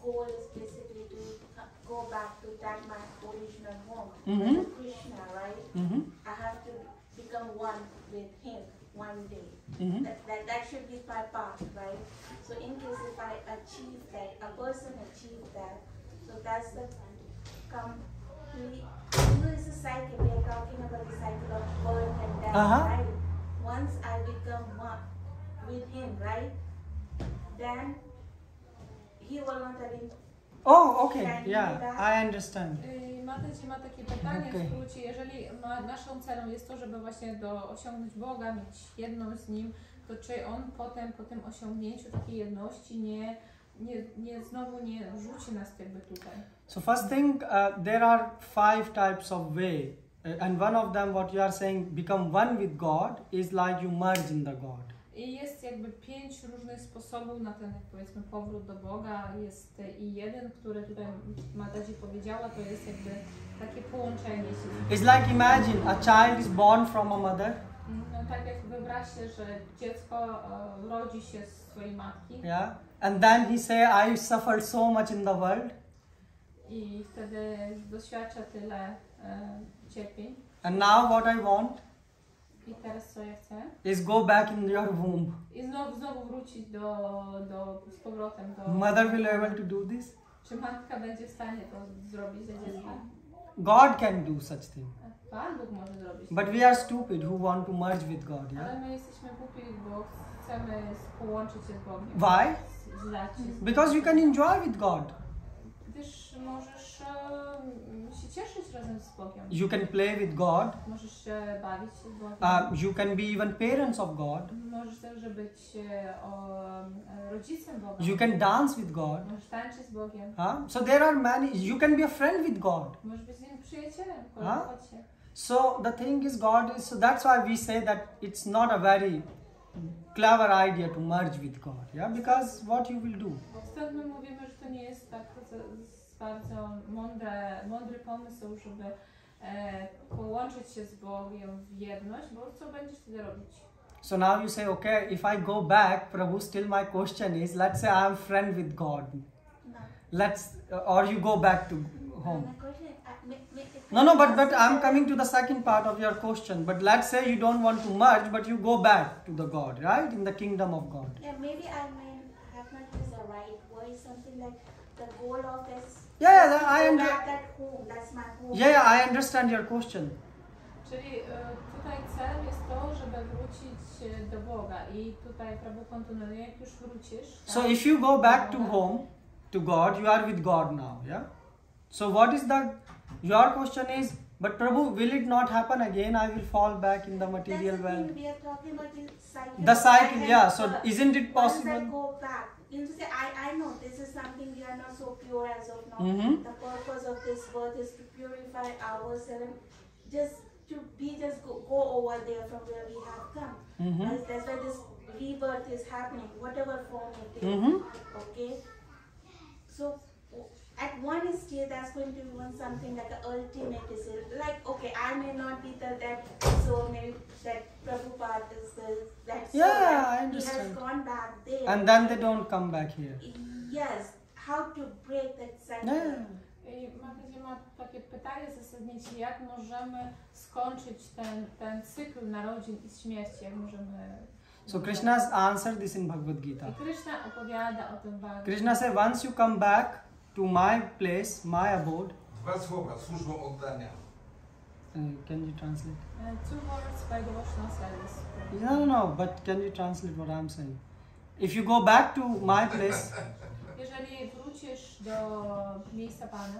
goal is basically to go back to that my original home, Krishna, right? I have to become one with him one day. That should be my path, right? So in case if I achieve that, a person achieve that, so that's the complete. It's a cycle. We are talking about the cycle of birth and death, right? Once I become one with him, right? Then he will not have. Oh, okay. Yeah, I understand. Mataji ma takie pytanie w skrócie, jeżeli naszą celą jest to, żeby właśnie osiągnąć Boga, mieć jedność z Nim, to czy On potem, po tym osiągnięciu takiej jedności znowu nie rzuci nas jakby tutaj? So first thing, there are 5 types of way, and one of them, what you are saying, become one with God, is like you merge in the God. I jest jakby 5 różnych sposobów na ten, powiedzmy, powrót do Boga. Jest i jeden, który tutaj Mataji powiedziała, to jest jakby takie połączenie się. It's like imagine a child is born from a mother. No tak jak wyobraźcie, że dziecko rodzi się z swojej matki. Yeah. And then he say, I suffered so much in the world. I wtedy doświadcza tyle cierpień. And now what I want I teraz co ja chcę? is go back in your womb. I znowu wrócić z powrotem do... Mother will able to do this? Czy matka będzie w stanie to zrobić za dziecko? God can do such thing. Pan Bóg może zrobić. But we are stupid who want to merge with God, yeah? Ale my jesteśmy głupi, bo chcemy połączyć się z Bogiem. Why? Zlać się z Bogiem. Because you can enjoy with God. Gdyż możesz się cieszyć razem z Bogiem. You can play with God. Możesz się bawić się z Bogiem. You can be even parents of God. Możesz też być rodzicem Boga. You can dance with God. Możesz tańczyć z Bogiem. So there are many. You can be a friend with God. Możesz być z nim przyjacielem, kolegować się. So the thing is, God is. So that's why we say that it's not a very clever idea to merge with God. Yeah, because what you will do? Stąd my mówimy, że to nie jest tak bardzo mądry pomysł, żeby połączyć się z Bogiem w jedność, bo co będziesz wtedy robić? So now you say, okay, if I go back, Prabhu, still my question is, let's say I'm friend with God. No. Or you go back to home. My question is, No, but I'm coming to the second part of your question. But let's say you don't want to merge, but you go back to the God, right? In the kingdom of God. Yeah, maybe I may have not used the right word, something like the goal of this. Yeah, I go understand. back that home, that's my home. Yeah, I understand your question. Czyli tutaj cel jest to, żeby wrócić do Boga i tutaj Prabhu kontynuuje, jak już wrócisz. So if you go back to home, to God, you are with God now, yeah? So what is your question is, but Prabhu, will it not happen again? I will fall back in the material That's the world. thing, we are talking about the cycle. The cycle, And, yeah. So isn't it once I possible? go back, you say, I know this is something we are not so pure as of now. The purpose of this birth is to purify ourselves, just to go over there from where we have come. That's why this rebirth is happening, whatever form it is. Okay? So at one stage that's going to be something like an ultimate decision. Like, okay, I may not be that soul, maybe that Prabhupada is that soul. Yeah, I He has understand. gone back there. And then they don't come back here. Yes, how to break that cycle. Yeah. I Mataji ma takie pytanie zasadnicze, jak możemy skończyć ten cykl narodzin i śmierci, jak możemy... So Krishna has answered this in Bhagavad-Gita. I Krishna opowiada o tym bardzo. Krishna says, once you come back to my place, my abode, Dwa słowa, służbą oddania. Can you translate? 2 words by devotional service. No, but can you translate what I'm saying? If you go back to my place, Jeżeli wrócisz do miejsca Pana,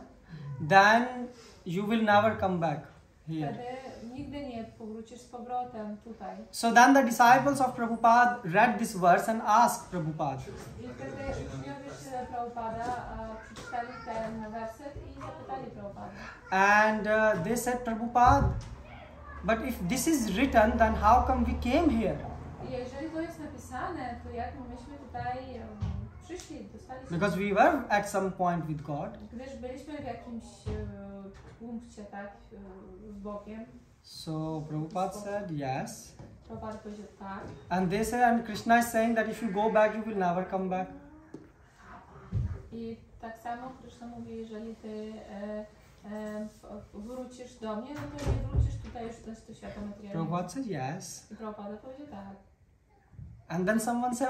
then you will never come back here. wtedy nigdy nie powrócisz z powrotem tutaj. So then the disciples of Prabhupada read this verse and asked Prabhupada. I wtedy uczniowie Prabhupada przeczytali ten werset i zapytali Prabhupada. And they said, Prabhupada, but if this is written, then how come we came here? I jeżeli to jest napisane, to jak myśmy tutaj przyszli, dostaliśmy. Because we were at some point with God. Gdyż byliśmy w jakimś punkcie, tak, z Bogiem. So Prabhupada said yes. Prabhupada powiedział tak. And they say, and Krishna is saying that if you go back, you will never come back. I tak samo Krishna mówi, jeżeli ty wrócisz do mnie, no to nie wrócisz tutaj już do świata materialnego. Prabhupada said yes. I Prabhupada powiedział tak. And then someone said,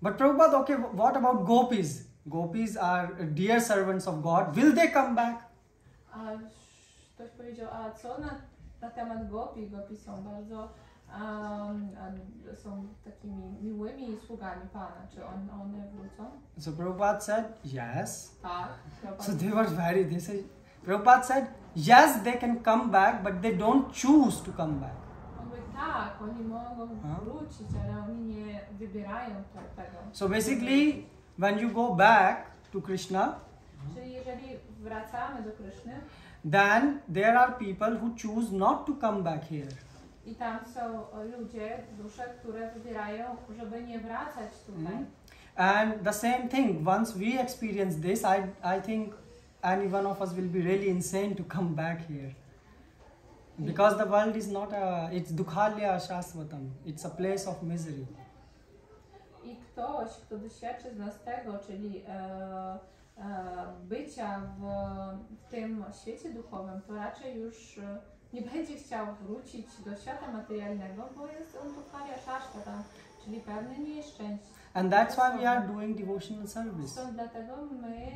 but Prabhupada, okay, what about gopis? Gopis are dear servants of God. Will they come back? A ktoś powiedział, a co na temat gopi? Gopi są bardzo są takimi miłymi sługami Pana. Czy one wrócą? So Prabhupada said yes. Tak. So they were they said, Prabhupada said, yes, they can come back, but they don't choose to come back. On mówi, tak, oni mogą wrócić, ale oni nie wybierają tego. So basically, when you go back to Krishna, Czyli jeżeli wracamy do Kryszny, then there are people who choose not to come back here. i tam są ludzie, dusze, które wybierają, żeby nie wracać tutaj. And the same thing, once we experience this, I think any one of us will be really insane to come back here. Because the world is not it's dukhalya shasvatam, it's a place of misery. I ktoś, kto doświadczy z nas tego, czyli bycia w tym świecie duchowym, to raczej już nie będzie chciał wrócić do świata materialnego, bo jest on dukhalya shasvatam, czyli pewne nieszczęście. And that's why we are doing devotional service. Stąd dlatego my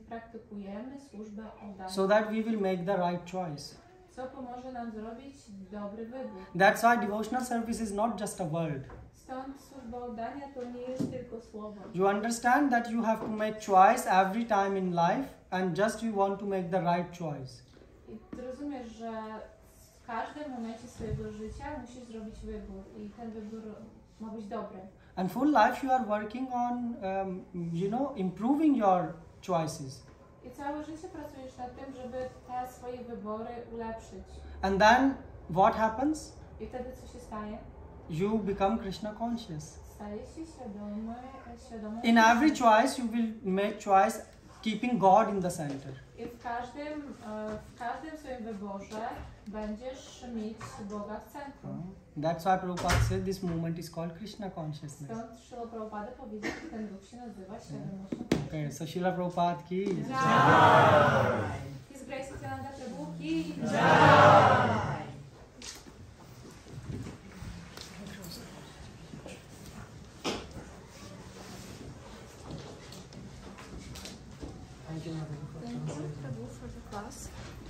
praktykujemy służbę oddania. So that we will make the right choice. Co pomoże nam zrobić dobry wybór. That's why devotional service is not just a word. Stąd służba oddania to nie jest tylko słowo. You understand that you have to make choice every time in life and just you want to make the right choice. I ty rozumiesz, że w każdym momencie swojego życia musisz zrobić wybór i ten wybór ma być dobry. And full life you are working on, improving your choices. I całe życie pracujesz nad tym, żeby te swoje wybory ulepszyć. And then what happens? I wtedy co się staje? You become Krishna conscious. Staje się świadomy. In every choice you will make choice keeping God in the center. I w każdym swoim wyborze będziesz mieć Boga w centrum. That's why Prabhupada said this movement is called Krishna consciousness. Stąd Śrila Prabhupada powiedział, że ten duch się nazywa świadomością. Okay, so Śrila Prabhupada ki His Grace Nityananda Prabhu ki Thank you. Thank you, Prabhu, for the class.